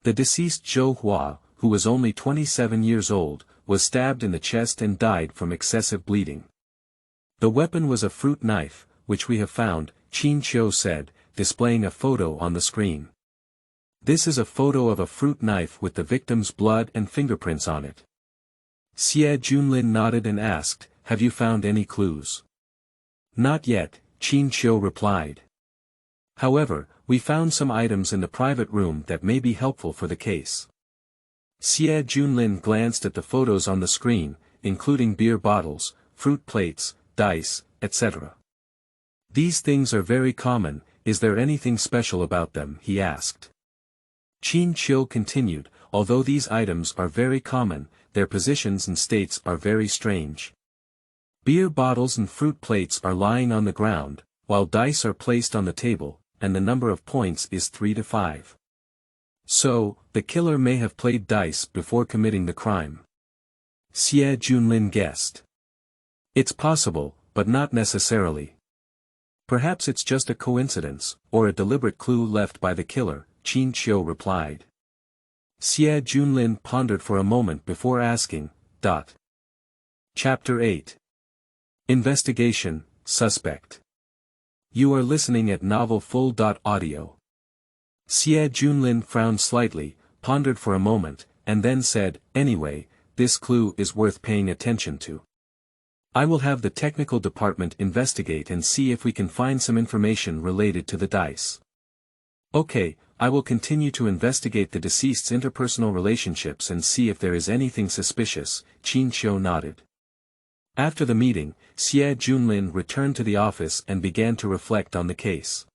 The deceased Xiao Huan, who was only 27 years old, was stabbed in the chest and died from excessive bleeding. The weapon was a fruit knife, which we have found, Qin Qiu said, displaying a photo on the screen. This is a photo of a fruit knife with the victim's blood and fingerprints on it. Xie Junlin nodded and asked, "Have you found any clues?" "Not yet," Qin Qiu replied. "However, we found some items in the private room that may be helpful for the case." Xie Junlin glanced at the photos on the screen, including beer bottles, fruit plates, dice, etc. "These things are very common, is there anything special about them?" he asked. Qin Qiu continued, "Although these items are very common, their positions and states are very strange. Beer bottles and fruit plates are lying on the ground, while dice are placed on the table, and the number of points is 3 to 5. So, the killer may have played dice before committing the crime." Xie Junlin guessed. "It's possible, but not necessarily. Perhaps it's just a coincidence, or a deliberate clue left by the killer," Qin Qiu replied. Xie Junlin pondered for a moment before asking, Chapter 8. Investigation, Suspect. You are listening at novelfull.audio. Xie Junlin frowned slightly, pondered for a moment, and then said, "Anyway, this clue is worth paying attention to. I will have the technical department investigate and see if we can find some information related to the dice." "Okay, I will continue to investigate the deceased's interpersonal relationships and see if there is anything suspicious," Qin Qiu nodded. After the meeting, Xie Junlin returned to the office and began to reflect on the case.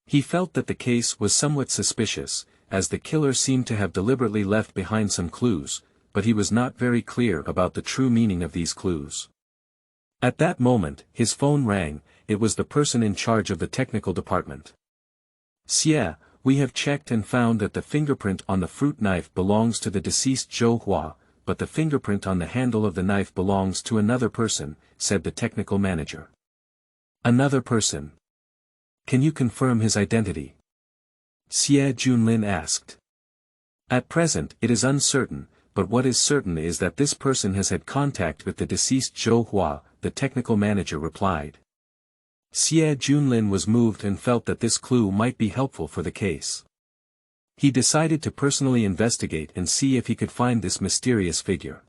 He felt that the case was somewhat suspicious, as the killer seemed to have deliberately left behind some clues, but he was not very clear about the true meaning of these clues. At that moment, his phone rang. It was the person in charge of the technical department. "Xie, we have checked and found that the fingerprint on the fruit knife belongs to the deceased Xiao Huan, but the fingerprint on the handle of the knife belongs to another person," said the technical manager. "Another person? Can you confirm his identity?" Xie Junlin asked. "At present it is uncertain, but what is certain is that this person has had contact with the deceased Xiao Huan," the technical manager replied. Xie Junlin was moved and felt that this clue might be helpful for the case. He decided to personally investigate and see if he could find this mysterious figure.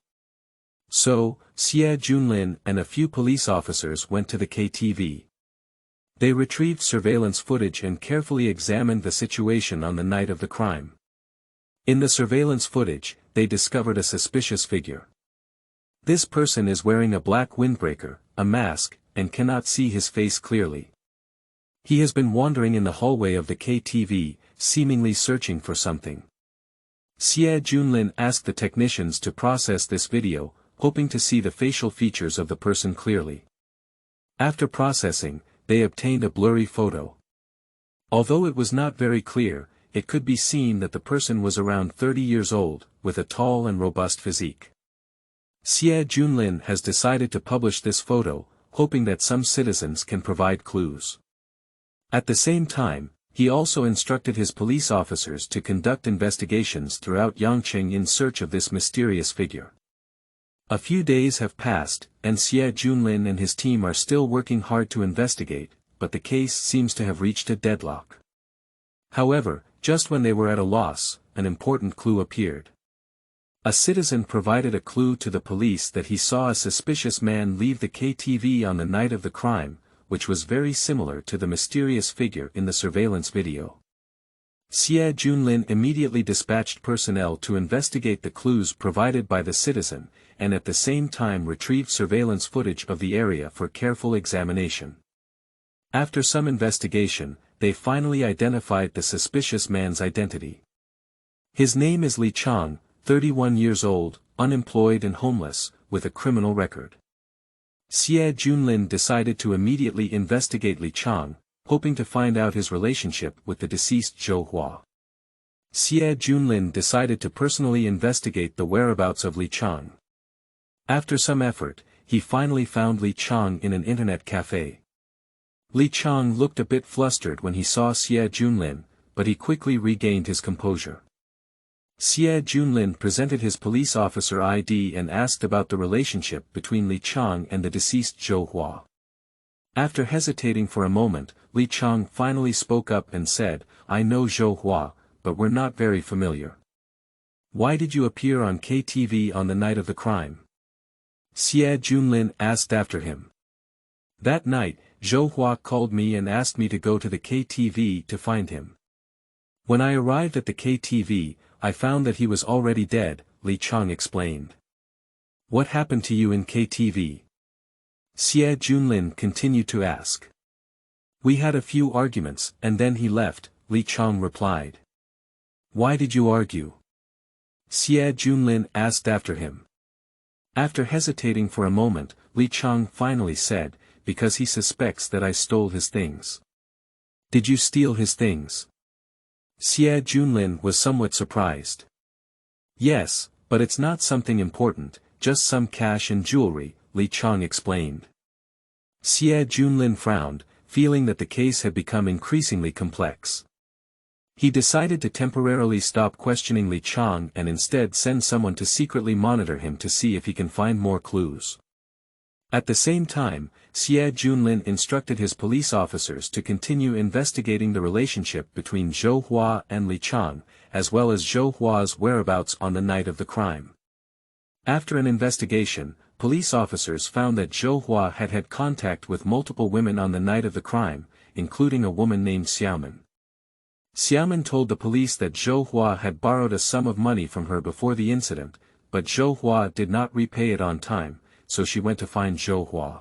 So, Xie Junlin and a few police officers went to the KTV. They retrieved surveillance footage and carefully examined the situation on the night of the crime. In the surveillance footage, they discovered a suspicious figure. This person is wearing a black windbreaker, a mask, and cannot see his face clearly. He has been wandering in the hallway of the KTV, seemingly searching for something. Xie Junlin asked the technicians to process this video, hoping to see the facial features of the person clearly. After processing, they obtained a blurry photo. Although it was not very clear, it could be seen that the person was around 30 years old, with a tall and robust physique. Xie Junlin has decided to publish this photo, hoping that some citizens can provide clues. At the same time, he also instructed his police officers to conduct investigations throughout Yangqing in search of this mysterious figure. A few days have passed, and Xie Junlin and his team are still working hard to investigate, but the case seems to have reached a deadlock. However, just when they were at a loss, an important clue appeared. A citizen provided a clue to the police that he saw a suspicious man leave the KTV on the night of the crime, which was very similar to the mysterious figure in the surveillance video. Xie Junlin immediately dispatched personnel to investigate the clues provided by the citizen, and at the same time retrieved surveillance footage of the area for careful examination. After some investigation, they finally identified the suspicious man's identity. His name is Li Chang, 31 years old, unemployed and homeless, with a criminal record. Xie Junlin decided to immediately investigate Li Chang, hoping to find out his relationship with the deceased Xiao Huan. Xie Junlin decided to personally investigate the whereabouts of Li Chang. After some effort, he finally found Li Chang in an internet cafe. Li Chang looked a bit flustered when he saw Xie Junlin, but he quickly regained his composure. Xie Junlin presented his police officer ID and asked about the relationship between Li Chang and the deceased Xiao Huan. After hesitating for a moment, Li Chang finally spoke up and said, "I know Xiao Huan, but we're not very familiar. Why did you appear on KTV on the night of the crime?" Xie Junlin asked after him. "That night, Xiao Huan called me and asked me to go to the KTV to find him. When I arrived at the KTV, I found that he was already dead," Li Chang explained. "What happened to you in KTV?" Xie Junlin continued to ask. "We had a few arguments, and then he left," Li Chang replied. "Why did you argue?" Xie Junlin asked after him. After hesitating for a moment, Li Chang finally said, "Because he suspects that I stole his things." "Did you steal his things?" Xie Junlin was somewhat surprised. "Yes, but it's not something important, just some cash and jewelry," Li Chang explained. Xie Junlin frowned, feeling that the case had become increasingly complex. He decided to temporarily stop questioning Li Chang and instead send someone to secretly monitor him to see if he can find more clues. At the same time, Xie Junlin instructed his police officers to continue investigating the relationship between Xiao Huan and Li Chang, as well as Xiao Hua's whereabouts on the night of the crime. After an investigation, police officers found that Xiao Huan had had contact with multiple women on the night of the crime, including a woman named Xiaoman. Xiaoman told the police that Xiao Huan had borrowed a sum of money from her before the incident, but Xiao Huan did not repay it on time, so she went to find Xiao Huan.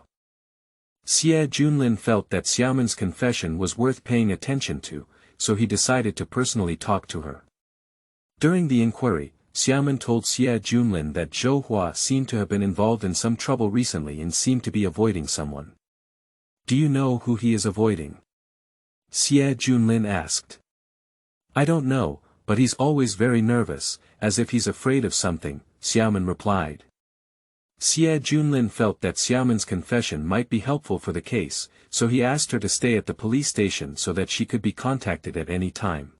Xie Junlin felt that Xiaoman's confession was worth paying attention to, so he decided to personally talk to her. During the inquiry, Xiaoman told Xie Junlin that Xiao Huan seemed to have been involved in some trouble recently and seemed to be avoiding someone. "Do you know who he is avoiding?" Xie Junlin asked. "I don't know, but he's always very nervous, as if he's afraid of something," Xiaoman replied. Xie Junlin felt that Xiaoman's confession might be helpful for the case, so he asked her to stay at the police station so that she could be contacted at any time.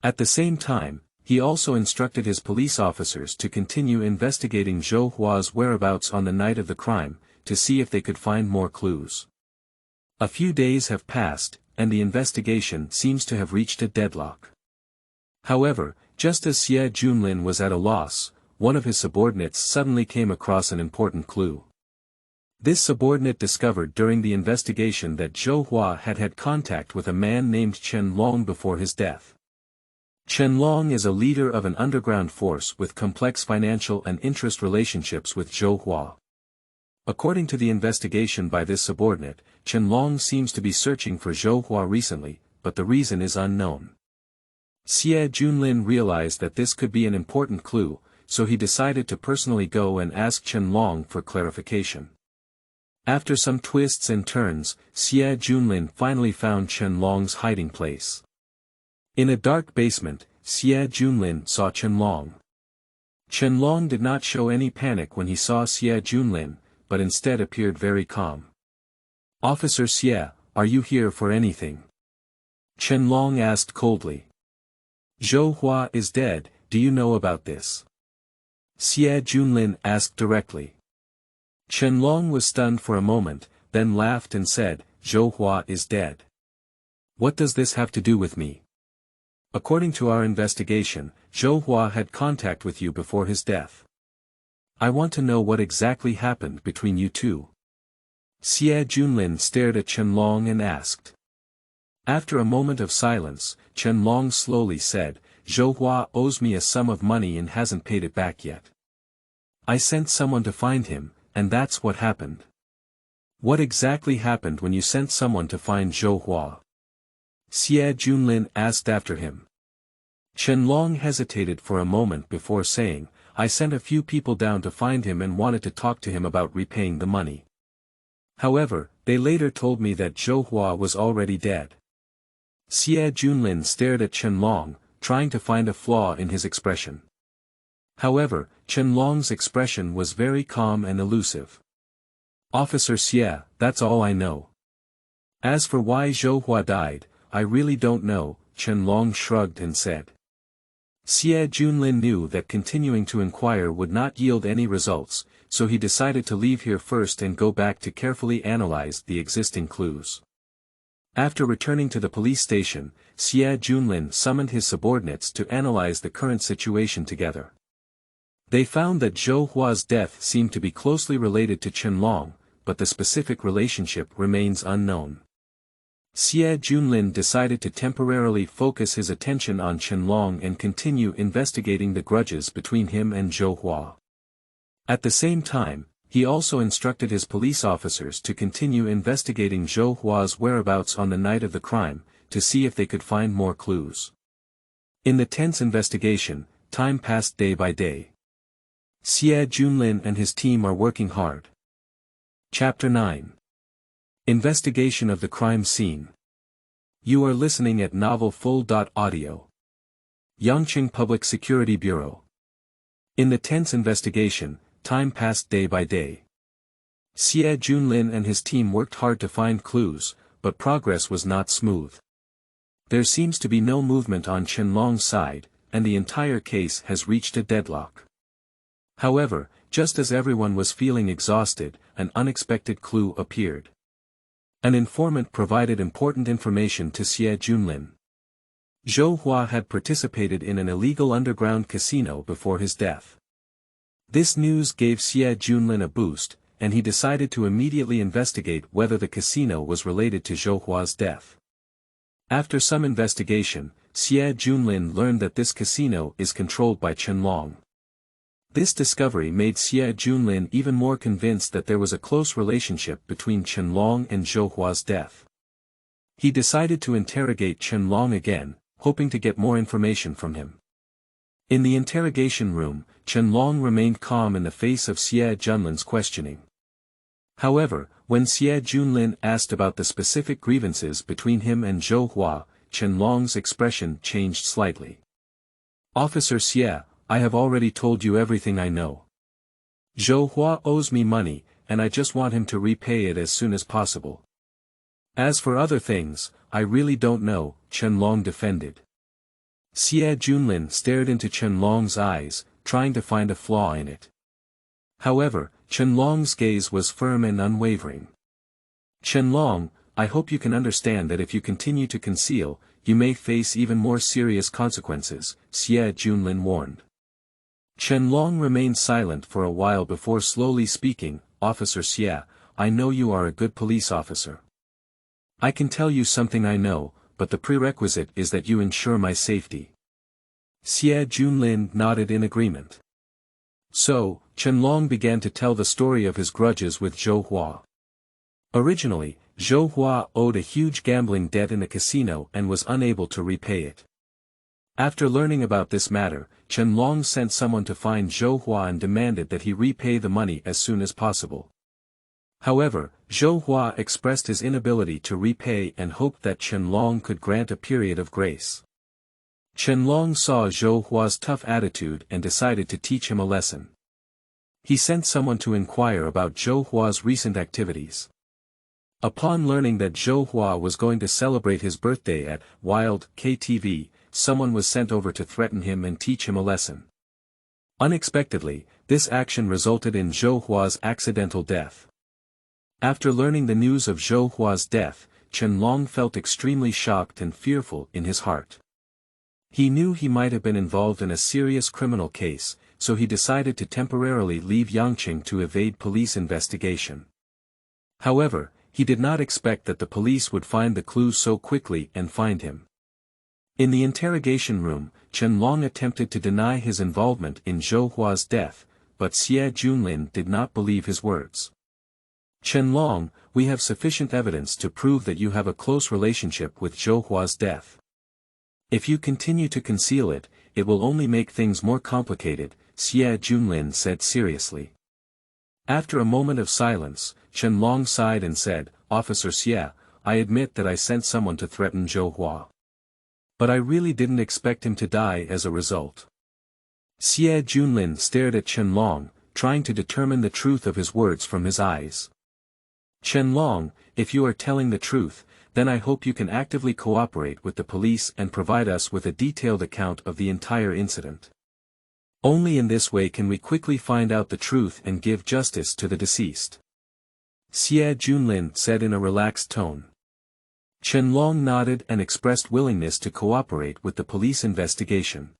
At the same time, he also instructed his police officers to continue investigating Xiao Hua's whereabouts on the night of the crime, to see if they could find more clues. A few days have passed, and the investigation seems to have reached a deadlock. However, just as Xie Junlin was at a loss, one of his subordinates suddenly came across an important clue. This subordinate discovered during the investigation that Xiao Huan had had contact with a man named Chen long before his death. Chen Long is a leader of an underground force with complex financial and interest relationships with Xiao Huan. According to the investigation by this subordinate, Chen Long seems to be searching for Xiao Huan recently, but the reason is unknown. Xie Junlin realized that this could be an important clue, so he decided to personally go and ask Chen Long for clarification. After some twists and turns, Xie Junlin finally found Chen Long's hiding place. In a dark basement, Xie Junlin saw Chen Long. Chen Long did not show any panic when he saw Xie Junlin, but instead appeared very calm. "Officer Xie, are you here for anything?" Chen Long asked coldly. "Zhou Hua is dead, do you know about this?" Xie Junlin asked directly. Chen Long was stunned for a moment, then laughed and said, "Zhou Hua is dead. What does this have to do with me? According to our investigation, Zhou Hua had contact with you before his death. I want to know what exactly happened between you two." Xie Junlin stared at Chen Long and asked. After a moment of silence, Chen Long slowly said, "Zhou Hua owes me a sum of money and hasn't paid it back yet. I sent someone to find him, and that's what happened." "What exactly happened when you sent someone to find Zhou Hua?" Xie Junlin asked after him. Chen Long hesitated for a moment before saying, "I sent a few people down to find him and wanted to talk to him about repaying the money. However, they later told me that Zhou Hua was already dead." Xie Junlin stared at Chen Long, trying to find a flaw in his expression. However, Chen Long's expression was very calm and elusive. "Officer Xie, that's all I know. As for why Zhou Hua died, I really don't know," Chen Long shrugged and said. Xie Junlin knew that continuing to inquire would not yield any results, so he decided to leave here first and go back to carefully analyze the existing clues. After returning to the police station, Xie Junlin summoned his subordinates to analyze the current situation together. They found that Zhou Hua's death seemed to be closely related to Chen Long, but the specific relationship remains unknown. Xie Junlin decided to temporarily focus his attention on Chen Long and continue investigating the grudges between him and Zhou Hua. At the same time, he also instructed his police officers to continue investigating Zhou Hua's whereabouts on the night of the crime, to see if they could find more clues. In the tense investigation, time passed day by day. Xie Junlin and his team are working hard. Chapter 9. Investigation of the crime scene. You are listening at Novel Full.audio. Yangqing Public Security Bureau. In the tense investigation, time passed day by day. Xie Junlin and his team worked hard to find clues, but progress was not smooth. There seems to be no movement on Chen Long's side, and the entire case has reached a deadlock. However, just as everyone was feeling exhausted, an unexpected clue appeared. An informant provided important information to Xie Junlin. Zhou Hua had participated in an illegal underground casino before his death. This news gave Xie Junlin a boost, and he decided to immediately investigate whether the casino was related to Zhou Hua's death. After some investigation, Xie Junlin learned that this casino is controlled by Chen Long. This discovery made Xie Junlin even more convinced that there was a close relationship between Chen Long and Zhou Hua's death. He decided to interrogate Chen Long again, hoping to get more information from him. In the interrogation room, Chen Long remained calm in the face of Xie Junlin's questioning. However, when Xie Junlin asked about the specific grievances between him and Zhou Hua, Chen Long's expression changed slightly. "Officer Xie, I have already told you everything I know. Zhou Hua owes me money, and I just want him to repay it as soon as possible. As for other things, I really don't know," Chen Long defended. Xie Junlin stared into Chen Long's eyes, trying to find a flaw in it. However, Chen Long's gaze was firm and unwavering. "Chen Long, I hope you can understand that if you continue to conceal, you may face even more serious consequences," Xie Junlin warned. Chen Long remained silent for a while before slowly speaking, "Officer Xie, I know you are a good police officer. I can tell you something I know, but the prerequisite is that you ensure my safety." Xie Junlin nodded in agreement. So, Chen Long began to tell the story of his grudges with Zhou Hua. Originally, Zhou Hua owed a huge gambling debt in a casino and was unable to repay it. After learning about this matter, Chen Long sent someone to find Zhou Hua and demanded that he repay the money as soon as possible. However, Zhou Hua expressed his inability to repay and hoped that Chen Long could grant a period of grace. Chen Long saw Zhou Hua's tough attitude and decided to teach him a lesson. He sent someone to inquire about Zhou Hua's recent activities. Upon learning that Zhou Hua was going to celebrate his birthday at Wild KTV, someone was sent over to threaten him and teach him a lesson. Unexpectedly, this action resulted in Zhou Hua's accidental death. After learning the news of Zhou Hua's death, Chen Long felt extremely shocked and fearful in his heart. He knew he might have been involved in a serious criminal case, so he decided to temporarily leave Yangqing to evade police investigation. However, he did not expect that the police would find the clues so quickly and find him. In the interrogation room, Chen Long attempted to deny his involvement in Zhou Hua's death, but Xie Junlin did not believe his words. Chen Long, we have sufficient evidence to prove that you have a close relationship with Zhou Hua's death. If you continue to conceal it, it will only make things more complicated, Xie Junlin said seriously. After a moment of silence, Chen Long sighed and said, Officer Xie, I admit that I sent someone to threaten Zhou Hua. But I really didn't expect him to die as a result. Xie Junlin stared at Chen Long, trying to determine the truth of his words from his eyes. Chen Long, if you are telling the truth, then I hope you can actively cooperate with the police and provide us with a detailed account of the entire incident. Only in this way can we quickly find out the truth and give justice to the deceased. Xie Junlin said in a relaxed tone. Chen Long nodded and expressed willingness to cooperate with the police investigation.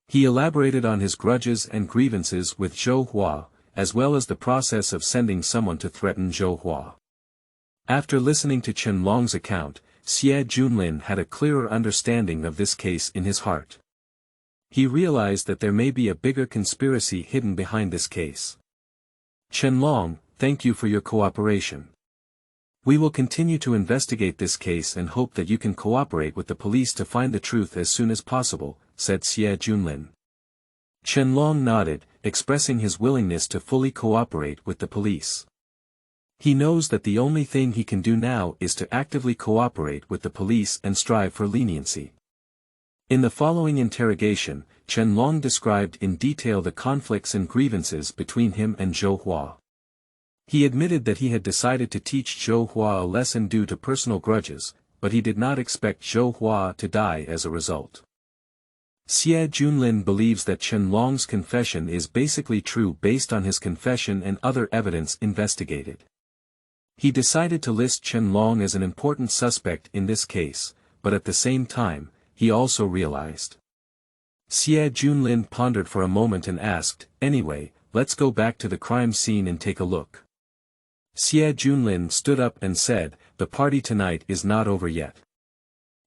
He elaborated on his grudges and grievances with Zhou Hua, as well as the process of sending someone to threaten Zhou Hua. After listening to Chen Long's account, Xie Junlin had a clearer understanding of this case in his heart. He realized that there may be a bigger conspiracy hidden behind this case. Chen Long, thank you for your cooperation. We will continue to investigate this case and hope that you can cooperate with the police to find the truth as soon as possible, said Xie Junlin. Chen Long nodded, expressing his willingness to fully cooperate with the police. He knows that the only thing he can do now is to actively cooperate with the police and strive for leniency. In the following interrogation, Chen Long described in detail the conflicts and grievances between him and Zhou Hua. He admitted that he had decided to teach Zhou Hua a lesson due to personal grudges, but he did not expect Zhou Hua to die as a result. Xie Junlin believes that Chen Long's confession is basically true based on his confession and other evidence investigated. He decided to list Chen Long as an important suspect in this case, but at the same time, he also realized. Xie Junlin pondered for a moment and asked, anyway, let's go back to the crime scene and take a look. Xie Junlin stood up and said, the party tonight is not over yet.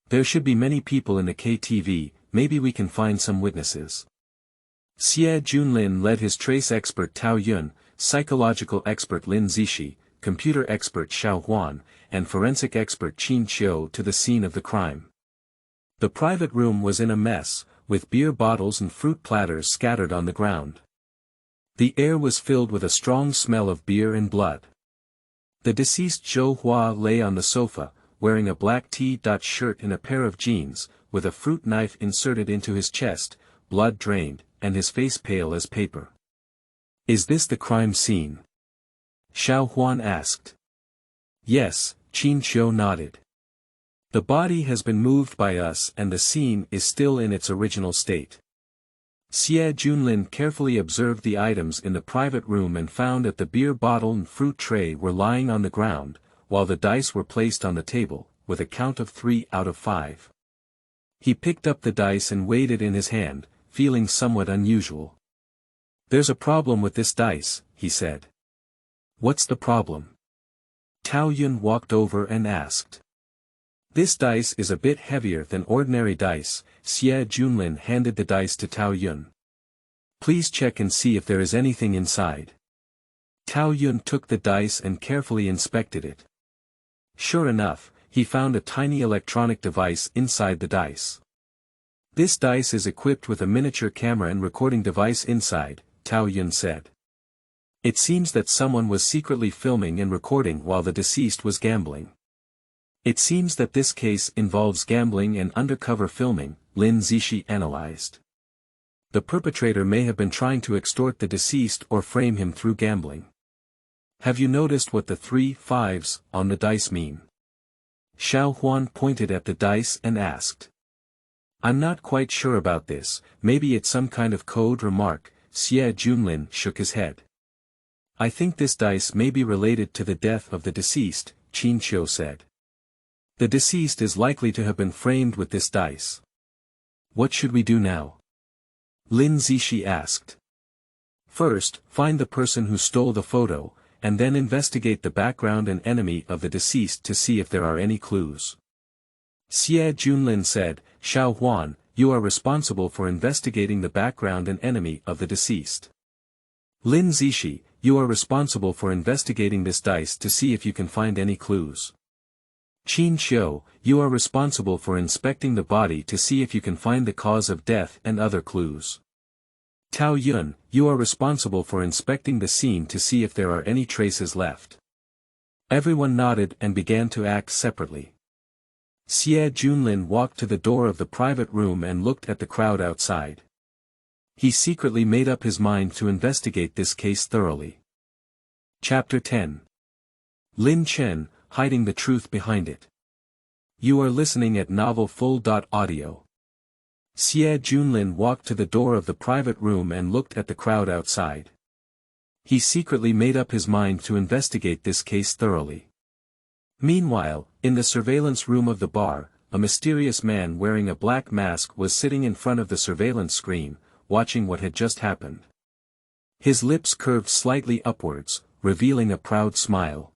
There should be many people in the KTV, maybe we can find some witnesses. Xie Junlin led his trace expert Tao Yun, psychological expert Lin Zixi, computer expert Xiao Huan, and forensic expert Qin Qiu to the scene of the crime. The private room was in a mess, with beer bottles and fruit platters scattered on the ground. The air was filled with a strong smell of beer and blood. The deceased Zhou Hua lay on the sofa, wearing a black T-shirt and a pair of jeans, with a fruit knife inserted into his chest, blood drained, and his face pale as paper. Is this the crime scene? Xiao Huan asked. Yes, Qin Qiu nodded. The body has been moved by us and the scene is still in its original state. Xie Junlin carefully observed the items in the private room and found that the beer bottle and fruit tray were lying on the ground, while the dice were placed on the table, with a count of 3 out of 5. He picked up the dice and weighed it in his hand, feeling somewhat unusual. There's a problem with this dice, he said. What's the problem? Tao Yun walked over and asked. This dice is a bit heavier than ordinary dice. Xie Junlin handed the dice to Tao Yun. Please check and see if there is anything inside. Tao Yun took the dice and carefully inspected it. Sure enough, he found a tiny electronic device inside the dice. This dice is equipped with a miniature camera and recording device inside, Tao Yun said. It seems that someone was secretly filming and recording while the deceased was gambling. It seems that this case involves gambling and undercover filming, Lin Zixi analyzed. The perpetrator may have been trying to extort the deceased or frame him through gambling. Have you noticed what the 3 5s on the dice mean? Xiao Huan pointed at the dice and asked. I'm not quite sure about this, maybe it's some kind of code remark. Xie Junlin shook his head. I think this dice may be related to the death of the deceased, Qin Qiu said. The deceased is likely to have been framed with this dice. What should we do now? Lin Zixi asked. First, find the person who stole the photo, and then investigate the background and enemy of the deceased to see if there are any clues. Xie Junlin said, Xiao Huan, you are responsible for investigating the background and enemy of the deceased. Lin Zixi, you are responsible for investigating this dice to see if you can find any clues. Qin Qiu, you are responsible for inspecting the body to see if you can find the cause of death and other clues. Tao Yun, you are responsible for inspecting the scene to see if there are any traces left. Everyone nodded and began to act separately. Xie Junlin walked to the door of the private room and looked at the crowd outside. He secretly made up his mind to investigate this case thoroughly. Chapter 10. Lin Chen, hiding the truth behind it. You are listening at Novel Full.audio. Xie Junlin walked to the door of the private room and looked at the crowd outside. He secretly made up his mind to investigate this case thoroughly. Meanwhile, in the surveillance room of the bar, a mysterious man wearing a black mask was sitting in front of the surveillance screen, watching what had just happened. His lips curved slightly upwards, revealing a proud smile.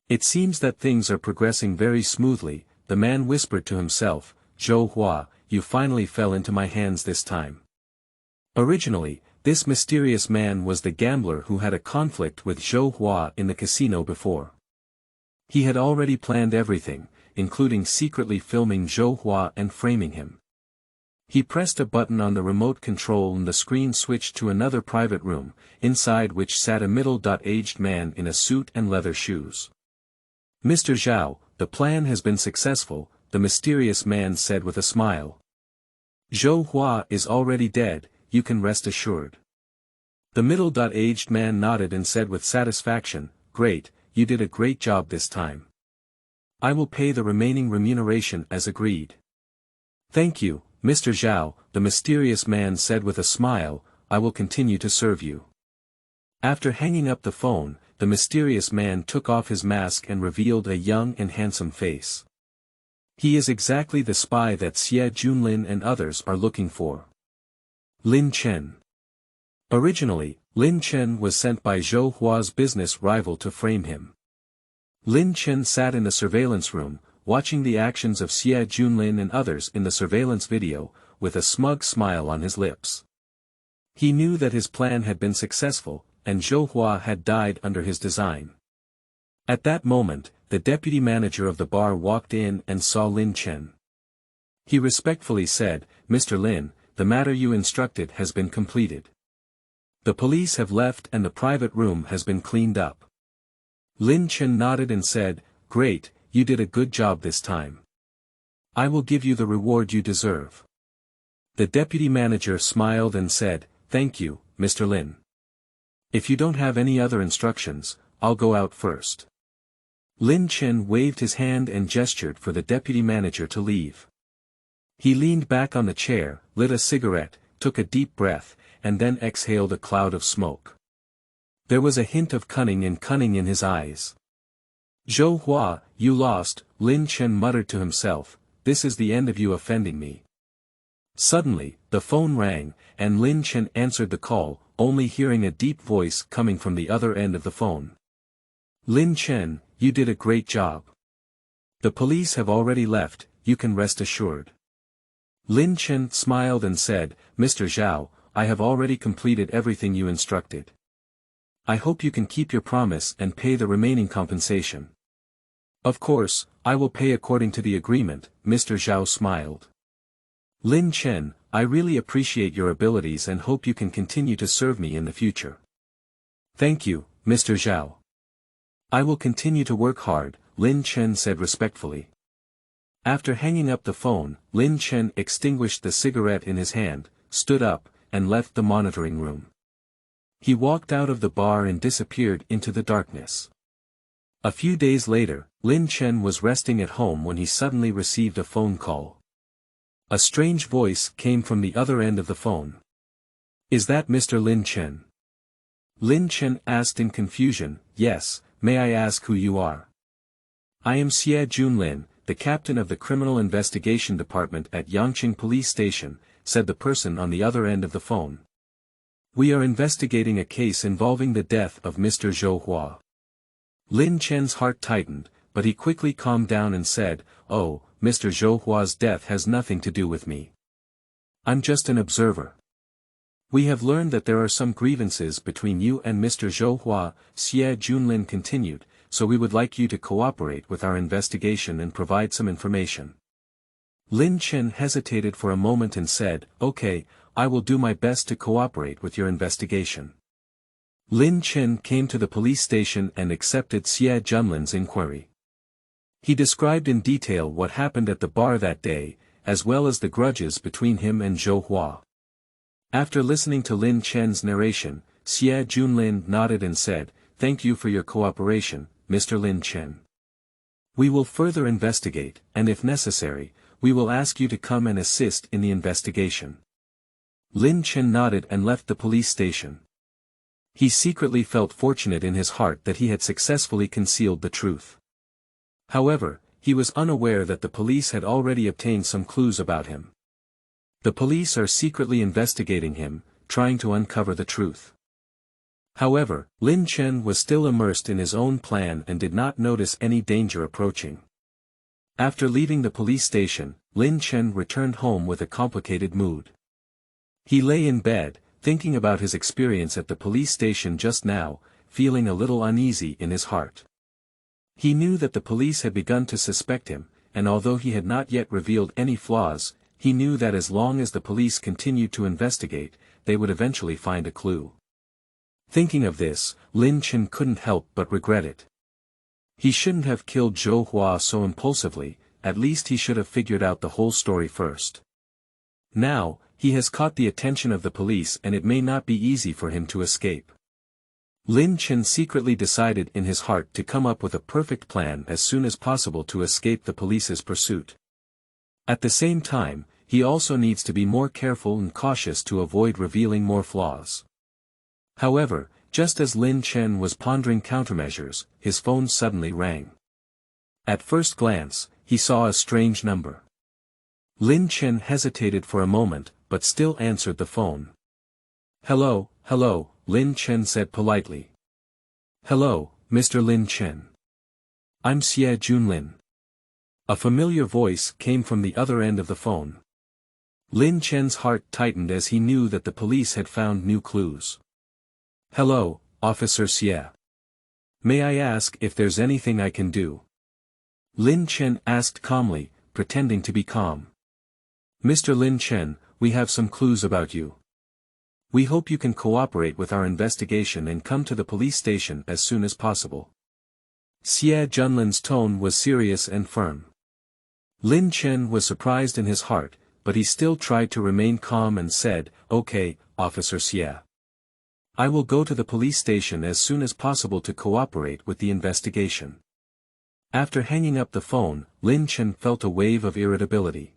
It seems that things are progressing very smoothly, the man whispered to himself, Zhou Hua, you finally fell into my hands this time. Originally, this mysterious man was the gambler who had a conflict with Zhou Hua in the casino before. He had already planned everything, including secretly filming Zhou Hua and framing him. He pressed a button on the remote control and the screen switched to another private room, inside which sat a middle-aged man in a suit and leather shoes. Mr. Zhao, the plan has been successful, the mysterious man said with a smile. Zhou Hua is already dead, you can rest assured. The middle-aged man nodded and said with satisfaction, great, you did a great job this time. I will pay the remaining remuneration as agreed. Thank you, Mr. Zhao, the mysterious man said with a smile, I will continue to serve you. After hanging up the phone, the mysterious man took off his mask and revealed a young and handsome face. He is exactly the spy that Xie Junlin and others are looking for. Lin Chen. Originally, Lin Chen was sent by Zhou Hua's business rival to frame him. Lin Chen sat in the surveillance room, watching the actions of Xie Junlin and others in the surveillance video, with a smug smile on his lips. He knew that his plan had been successful, and Zhou Hua had died under his design. At that moment, the deputy manager of the bar walked in and saw Lin Chen. He respectfully said, Mr. Lin, the matter you instructed has been completed. The police have left and the private room has been cleaned up. Lin Chen nodded and said, great, you did a good job this time. I will give you the reward you deserve. The deputy manager smiled and said, thank you, Mr. Lin. If you don't have any other instructions, I'll go out first. Lin Chen waved his hand and gestured for the deputy manager to leave. He leaned back on the chair, lit a cigarette, took a deep breath, and then exhaled a cloud of smoke. There was a hint of cunning in his eyes. Zhou Hua, you lost, Lin Chen muttered to himself, this is the end of you offending me. Suddenly, the phone rang, and Lin Chen answered the call, only hearing a deep voice coming from the other end of the phone. Lin Chen, you did a great job. The police have already left, you can rest assured. Lin Chen smiled and said, Mr. Zhao, I have already completed everything you instructed. I hope you can keep your promise and pay the remaining compensation. Of course, I will pay according to the agreement, Mr. Zhao smiled. Lin Chen, I really appreciate your abilities and hope you can continue to serve me in the future. Thank you, Mr. Zhao. I will continue to work hard, Lin Chen said respectfully. After hanging up the phone, Lin Chen extinguished the cigarette in his hand, stood up, and left the monitoring room. He walked out of the bar and disappeared into the darkness. A few days later, Lin Chen was resting at home when he suddenly received a phone call. A strange voice came from the other end of the phone. "Is that Mr. Lin Chen?" Lin Chen asked in confusion. "Yes, may I ask who you are?" "I am Xie Junlin, the captain of the Criminal Investigation Department at Yangqing Police Station," said the person on the other end of the phone. "We are investigating a case involving the death of Mr. Xiao Huan." Lin Chen's heart tightened, but he quickly calmed down and said, "Oh, Mr. Xiao Hua's death has nothing to do with me. I'm just an observer." "We have learned that there are some grievances between you and Mr. Xiao Huan," Xie Junlin continued, "so we would like you to cooperate with our investigation and provide some information." Lin Chen hesitated for a moment and said, "Okay, I will do my best to cooperate with your investigation." Lin Chen came to the police station and accepted Xie Junlin's inquiry. He described in detail what happened at the bar that day, as well as the grudges between him and Xiao Huan. After listening to Lin Chen's narration, Xie Junlin nodded and said, "Thank you for your cooperation, Mr. Lin Chen. We will further investigate, and if necessary, we will ask you to come and assist in the investigation." Lin Chen nodded and left the police station. He secretly felt fortunate in his heart that he had successfully concealed the truth. However, he was unaware that the police had already obtained some clues about him. The police are secretly investigating him, trying to uncover the truth. However, Lin Chen was still immersed in his own plan and did not notice any danger approaching. After leaving the police station, Lin Chen returned home with a complicated mood. He lay in bed, thinking about his experience at the police station just now, feeling a little uneasy in his heart. He knew that the police had begun to suspect him, and although he had not yet revealed any flaws, he knew that as long as the police continued to investigate, they would eventually find a clue. Thinking of this, Lin Chen couldn't help but regret it. He shouldn't have killed Xiao Huan so impulsively, at least he should have figured out the whole story first. Now, he has caught the attention of the police and it may not be easy for him to escape. Lin Chen secretly decided in his heart to come up with a perfect plan as soon as possible to escape the police's pursuit. At the same time, he also needs to be more careful and cautious to avoid revealing more flaws. However, just as Lin Chen was pondering countermeasures, his phone suddenly rang. At first glance, he saw a strange number. Lin Chen hesitated for a moment, but still answered the phone. "Hello, hello," Lin Chen said politely. "Hello, Mr. Lin Chen. I'm Xie Junlin." A familiar voice came from the other end of the phone. Lin Chen's heart tightened as he knew that the police had found new clues. "Hello, Officer Xie. May I ask if there's anything I can do?" Lin Chen asked calmly, pretending to be calm. "Mr. Lin Chen, we have some clues about you. We hope you can cooperate with our investigation and come to the police station as soon as possible." Xie Junlin's tone was serious and firm. Lin Chen was surprised in his heart, but he still tried to remain calm and said, "Okay, Officer Xie. I will go to the police station as soon as possible to cooperate with the investigation." After hanging up the phone, Lin Chen felt a wave of irritability.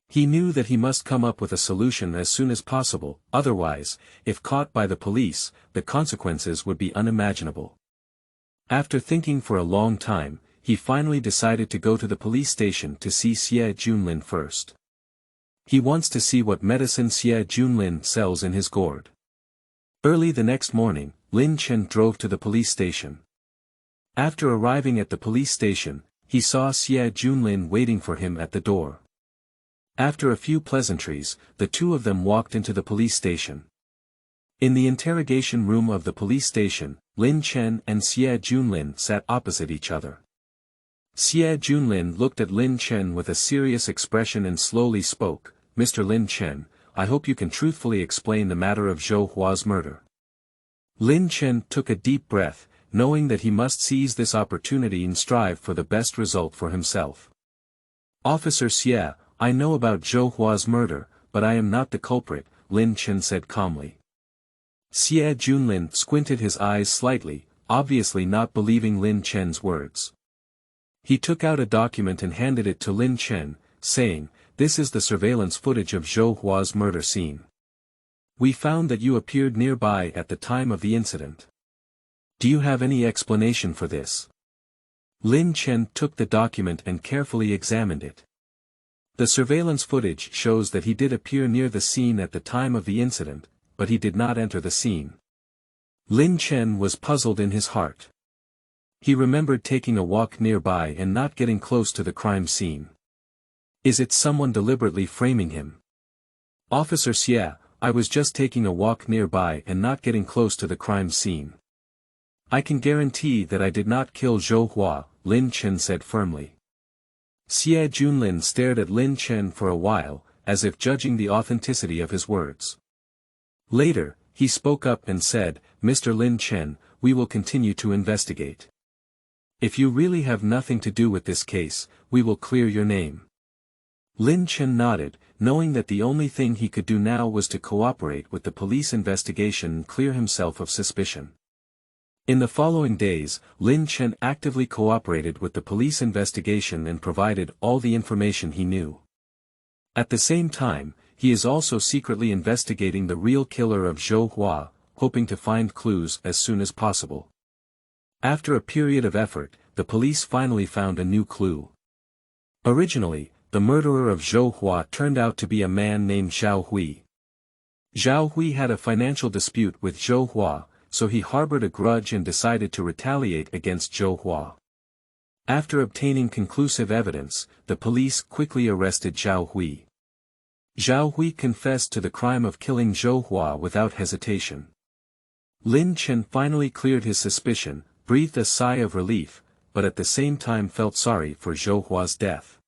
He knew that he must come up with a solution as soon as possible, otherwise, if caught by the police, the consequences would be unimaginable. After thinking for a long time, he finally decided to go to the police station to see Xie Junlin first. He wants to see what medicine Xie Junlin sells in his gourd. Early the next morning, Lin Chen drove to the police station. After arriving at the police station, he saw Xie Junlin waiting for him at the door. After a few pleasantries, the two of them walked into the police station. In the interrogation room of the police station, Lin Chen and Xie Junlin sat opposite each other. Xie Junlin looked at Lin Chen with a serious expression and slowly spoke, "Mr. Lin Chen, I hope you can truthfully explain the matter of Xiao Hua's murder." Lin Chen took a deep breath, knowing that he must seize this opportunity and strive for the best result for himself. "Officer Xie, I know about Zhou Hua's murder, but I am not the culprit," Lin Chen said calmly. Xie Junlin squinted his eyes slightly, obviously not believing Lin Chen's words. He took out a document and handed it to Lin Chen, saying, "This is the surveillance footage of Zhou Hua's murder scene. We found that you appeared nearby at the time of the incident. Do you have any explanation for this?" Lin Chen took the document and carefully examined it. The surveillance footage shows that he did appear near the scene at the time of the incident, but he did not enter the scene. Lin Chen was puzzled in his heart. He remembered taking a walk nearby and not getting close to the crime scene. Is it someone deliberately framing him? "Officer Xie, I was just taking a walk nearby and not getting close to the crime scene. I can guarantee that I did not kill Zhou Hua," Lin Chen said firmly. Xie Junlin stared at Lin Chen for a while, as if judging the authenticity of his words. Later, he spoke up and said, "Mr. Lin Chen, we will continue to investigate. If you really have nothing to do with this case, we will clear your name." Lin Chen nodded, knowing that the only thing he could do now was to cooperate with the police investigation and clear himself of suspicion. In the following days, Lin Chen actively cooperated with the police investigation and provided all the information he knew. At the same time, he is also secretly investigating the real killer of Zhou Hua, hoping to find clues as soon as possible. After a period of effort, the police finally found a new clue. Originally, the murderer of Zhou Hua turned out to be a man named Xiao Huan. Xiao Huan had a financial dispute with Zhou Hua, so he harbored a grudge and decided to retaliate against Zhou Hua. After obtaining conclusive evidence, the police quickly arrested Xiao Huan. Xiao Huan confessed to the crime of killing Zhou Hua without hesitation. Lin Chen finally cleared his suspicion, breathed a sigh of relief, but at the same time felt sorry for Zhou Hua's death.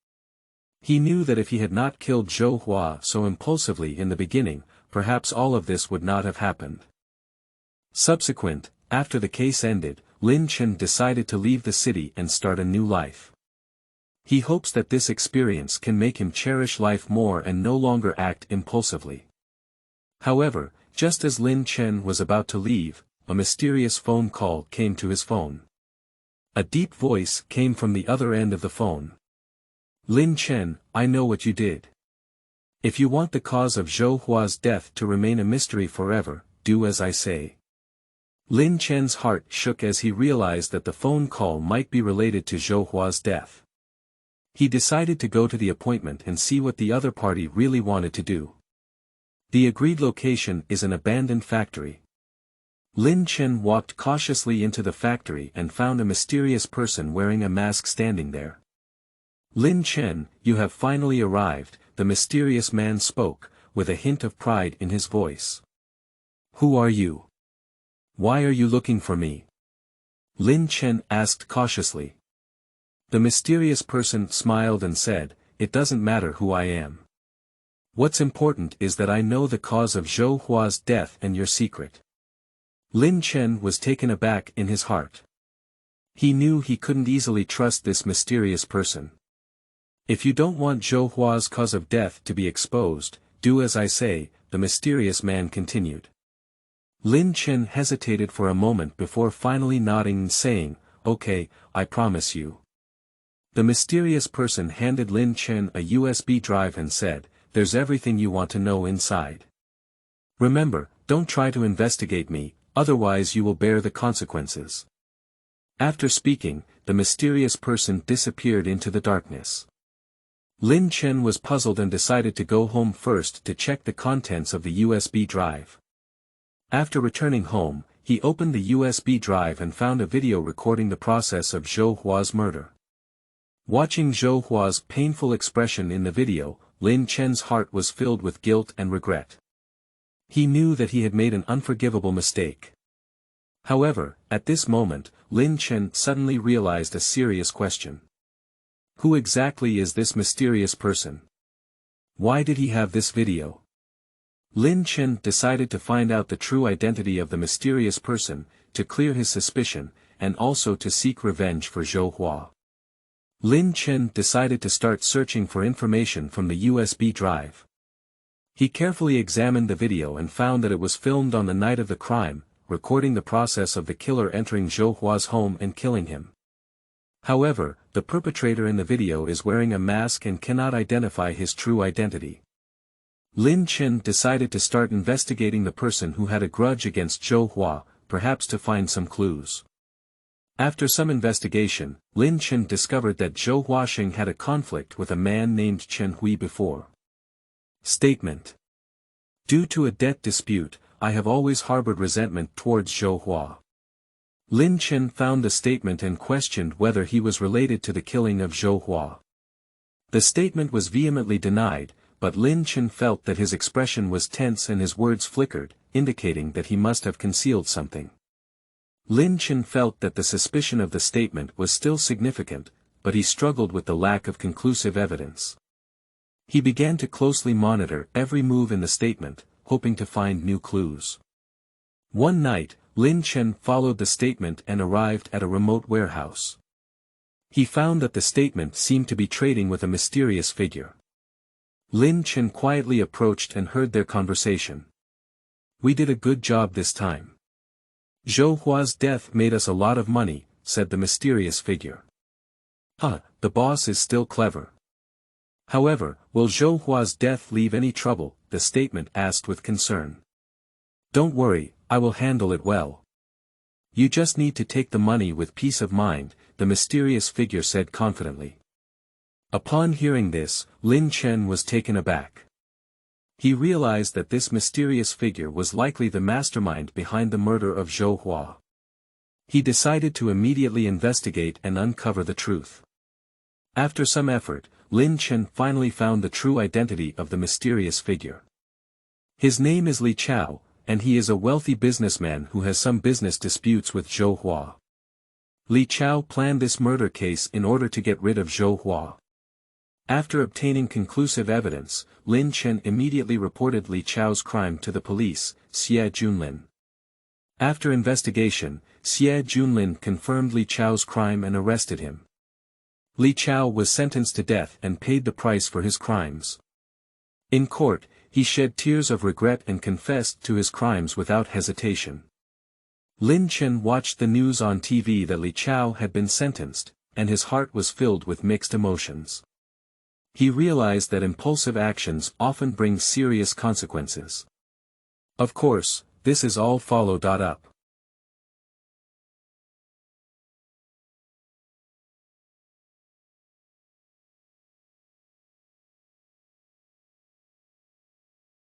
He knew that if he had not killed Zhou Hua so impulsively in the beginning, perhaps all of this would not have happened. After the case ended, Lin Chen decided to leave the city and start a new life. He hopes that this experience can make him cherish life more and no longer act impulsively. However, just as Lin Chen was about to leave, a mysterious phone call came to his phone. A deep voice came from the other end of the phone. "Lin Chen, I know what you did. If you want the cause of Zhou Hua's death to remain a mystery forever, do as I say." Lin Chen's heart shook as he realized that the phone call might be related to Zhou Hua's death. He decided to go to the appointment and see what the other party really wanted to do. The agreed location is an abandoned factory. Lin Chen walked cautiously into the factory and found a mysterious person wearing a mask standing there. "Lin Chen, you have finally arrived," the mysterious man spoke, with a hint of pride in his voice. "Who are you? Why are you looking for me?" Lin Chen asked cautiously. The mysterious person smiled and said, "It doesn't matter who I am. What's important is that I know the cause of Zhou Hua's death and your secret." Lin Chen was taken aback in his heart. He knew he couldn't easily trust this mysterious person. "If you don't want Zhou Hua's cause of death to be exposed, do as I say," the mysterious man continued. Lin Chen hesitated for a moment before finally nodding and saying, "Okay, I promise you." The mysterious person handed Lin Chen a USB drive and said, "There's everything you want to know inside. Remember, don't try to investigate me, otherwise you will bear the consequences." After speaking, the mysterious person disappeared into the darkness. Lin Chen was puzzled and decided to go home first to check the contents of the USB drive. After returning home, he opened the USB drive and found a video recording the process of Zhou Hua's murder. Watching Zhou Hua's painful expression in the video, Lin Chen's heart was filled with guilt and regret. He knew that he had made an unforgivable mistake. However, at this moment, Lin Chen suddenly realized a serious question. Who exactly is this mysterious person? Why did he have this video? Lin Chen decided to find out the true identity of the mysterious person, to clear his suspicion, and also to seek revenge for Zhou Hua. Lin Chen decided to start searching for information from the USB drive. He carefully examined the video and found that it was filmed on the night of the crime, recording the process of the killer entering Zhou Hua's home and killing him. However, the perpetrator in the video is wearing a mask and cannot identify his true identity. Lin Chen decided to start investigating the person who had a grudge against Zhou Hua, perhaps to find some clues. After some investigation, Lin Chen discovered that Zhou Huaxing had a conflict with a man named Chen Hui before. Statement. Due to a debt dispute, I have always harbored resentment towards Zhou Hua. Lin Chen found the statement and questioned whether he was related to the killing of Zhou Hua. The statement was vehemently denied, but Lin Chen felt that his expression was tense and his words flickered, indicating that he must have concealed something. Lin Chen felt that the suspicion of the statement was still significant, but he struggled with the lack of conclusive evidence. He began to closely monitor every move in the statement, hoping to find new clues. One night, Lin Chen followed the statement and arrived at a remote warehouse. He found that the statement seemed to be trading with a mysterious figure. Lin Chen quietly approached and heard their conversation. "We did a good job this time. Zhou Hua's death made us a lot of money," said the mysterious figure. The boss is still clever. However, will Zhou Hua's death leave any trouble?" the statement asked with concern. "Don't worry, I will handle it well. You just need to take the money with peace of mind," the mysterious figure said confidently. Upon hearing this, Lin Chen was taken aback. He realized that this mysterious figure was likely the mastermind behind the murder of Zhou Hua. He decided to immediately investigate and uncover the truth. After some effort, Lin Chen finally found the true identity of the mysterious figure. His name is Li Chao, and he is a wealthy businessman who has some business disputes with Zhou Hua. Li Chao planned this murder case in order to get rid of Zhou Hua. After obtaining conclusive evidence, Lin Chen immediately reported Li Chao's crime to the police, Xie Junlin. After investigation, Xie Junlin confirmed Li Chao's crime and arrested him. Li Chao was sentenced to death and paid the price for his crimes. In court, he shed tears of regret and confessed to his crimes without hesitation. Lin Chen watched the news on TV that Li Chao had been sentenced, and his heart was filled with mixed emotions. He realized that impulsive actions often bring serious consequences. Of course, this is all followed up.